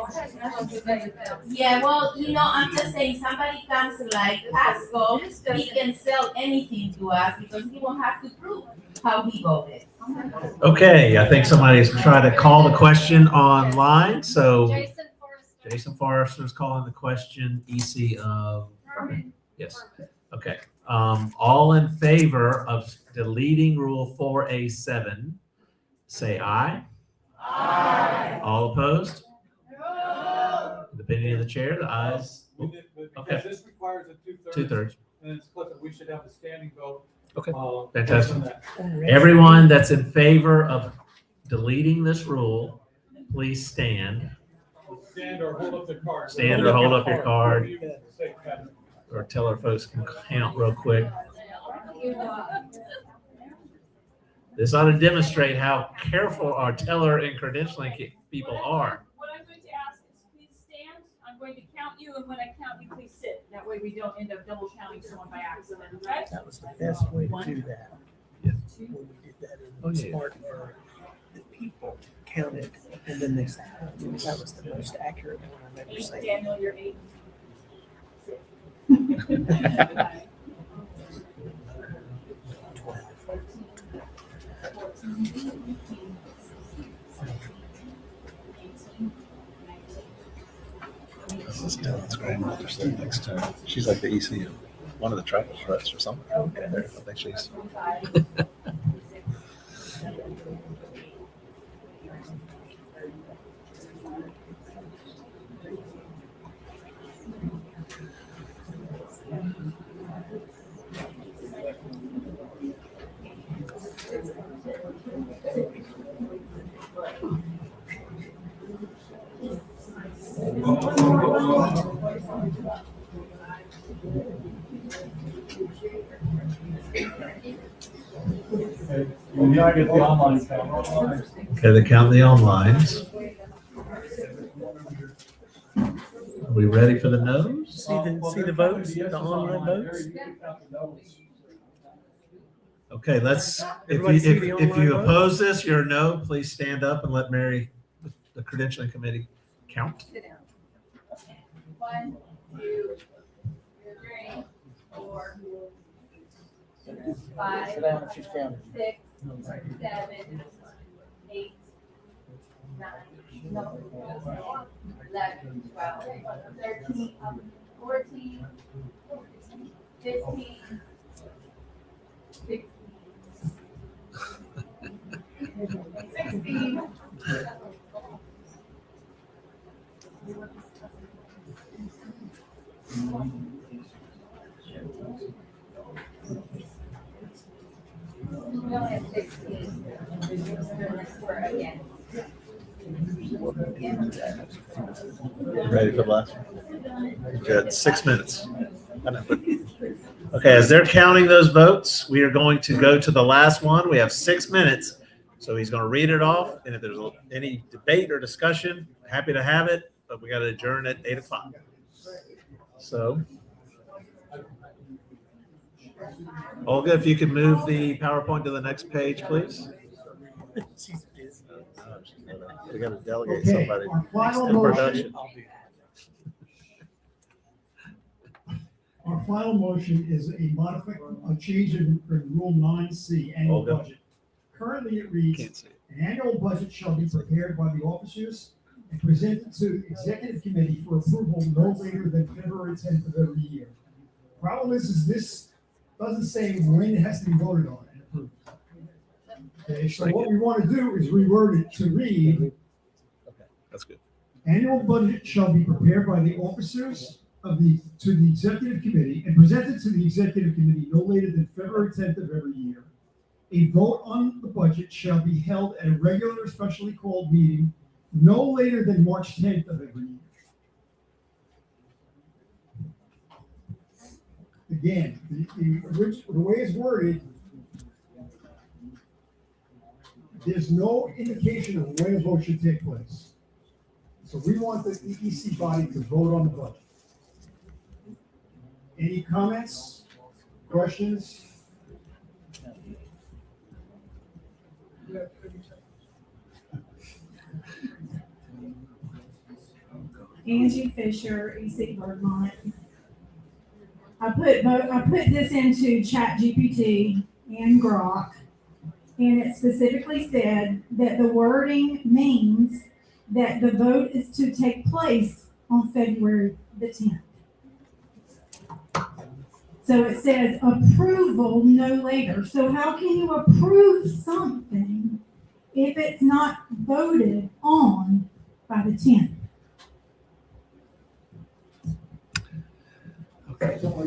Yeah, well, I'm just saying, somebody comes like Pasco, he can sell anything to us because he won't have to prove how he voted. Okay, I think somebody's trying to call the question online, so Jason Forrester's calling the question, EC of, yes, okay. All in favor of deleting Rule 4A7, say aye. Aye. All opposed? No. The opinion of the chair, the ayes. Because this requires a Two-thirds. And it's split, we should have a standing vote. Okay, Based on fantastic. that. Everyone that's in favor of deleting this rule, please stand. Stand or hold up the card. Stand or hold up your card. You can say that. Or tell our folks can count real quick. This ought to demonstrate how careful our teller and credentialing people are. What I'm going to ask is please stand. I'm going to count you, and when I count you, please sit. That way we don't end up double counting someone by accident, okay? That was the best way to do that. Yeah. When we did that in Oh, yeah. Smart, the people counted, and then they said, that was the most accurate one I've ever seen. Daniel, you're 8. This is Dylan's grandmother sitting next to her. She's like the EC of one of the tribal threats or something. Okay. I think she's. We gotta get the online count. Okay, they count the onlines. Are we ready for the no's? See the votes, the online votes? Okay, let's, Everybody see the if online you vote? oppose this, you're a no, please stand up and let Mary, the credentialing committee, count. Sit down. 1, 2, 3, 4, 5, Sit down if she's counting. 6, 7, 8, 9, 11, 12, 13, 14, 15, 16, 16. We only have 16. We're again. Ready for the last one? Good. 6 minutes. Okay, as they're counting those votes, we are going to go to the last one. We have 6 minutes. So he's going to read it off. And if there's any debate or discussion, happy to have it. But we got to adjourn at 8 o'clock. So, Olga, if you could move the PowerPoint to the next page, please. She's busy. We got to delegate Okay, somebody our final in motion. production. Our final motion is a change in Rule 9C, annual Olga. budget. Currently, it reads, an annual budget shall be prepared by the officers and presented to the executive committee for approval no later than February 10th of every year. Problem is this doesn't say when it has to be voted on and approved. Okay, so what we want to do is reword it to read, That's good. annual budget shall be prepared by the officers to the executive committee and presented to the executive committee no later than February 10th of every year. A vote on the budget shall be held at a regular specially called meeting no later than March 10th of every year. Again, the way it's worded, there's no indication of when a vote should take place. So we want the EEC body to vote on the budget. Any comments, questions? Angie Fisher, EC Vermont. I put this into ChatGPT and Grok, and it specifically said that the wording means that the vote is to take place on February the 10th. So it says approval no later. So how can you approve something if it's not voted on by the 10th? So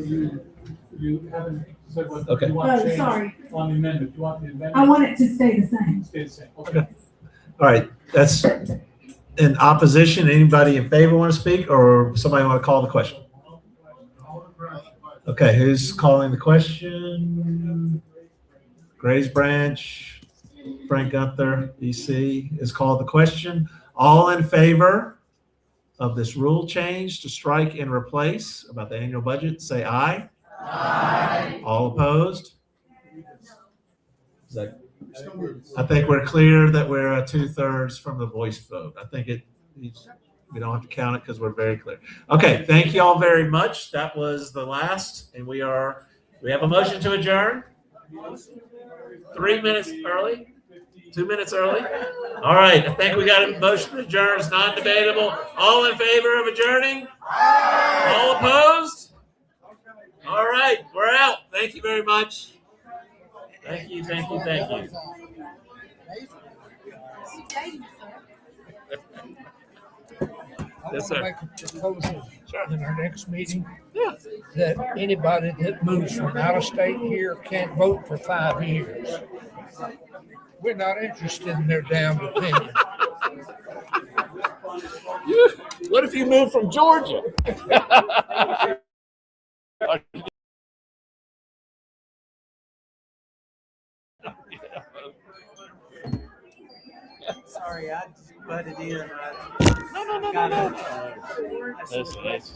you haven't said what Okay. you want to change Sorry. on the amendment. You want the amendment? I want it to stay the same. Stay the same. Okay. All right, that's in opposition. Anybody in favor want to speak, or somebody want to call the question? Okay, who's calling the question? Grays Branch, Frank Gunther, EC, has called the question. All in favor of this rule change to strike and replace about the annual budget, say aye. Aye. All opposed? Is that, I think we're clear that we're 2/3 from the voice vote. I think we don't have to count it because we're very clear. Okay, thank you all very much. That was the last, and we have a motion to adjourn. 3 minutes early, 2 minutes early. All right, I think we got a motion to adjourn. It's non-debatable. All in favor of adjourning? All opposed? All right, we're out. Thank you very much. Thank you, thank you, thank you. Yes, sir. Make a proposal in our next meeting that anybody that moves from out of state here can't vote for 5 years. We're not interested in their damn opinion. What if you move from Georgia? Sorry, I just butted in. No. That's nice.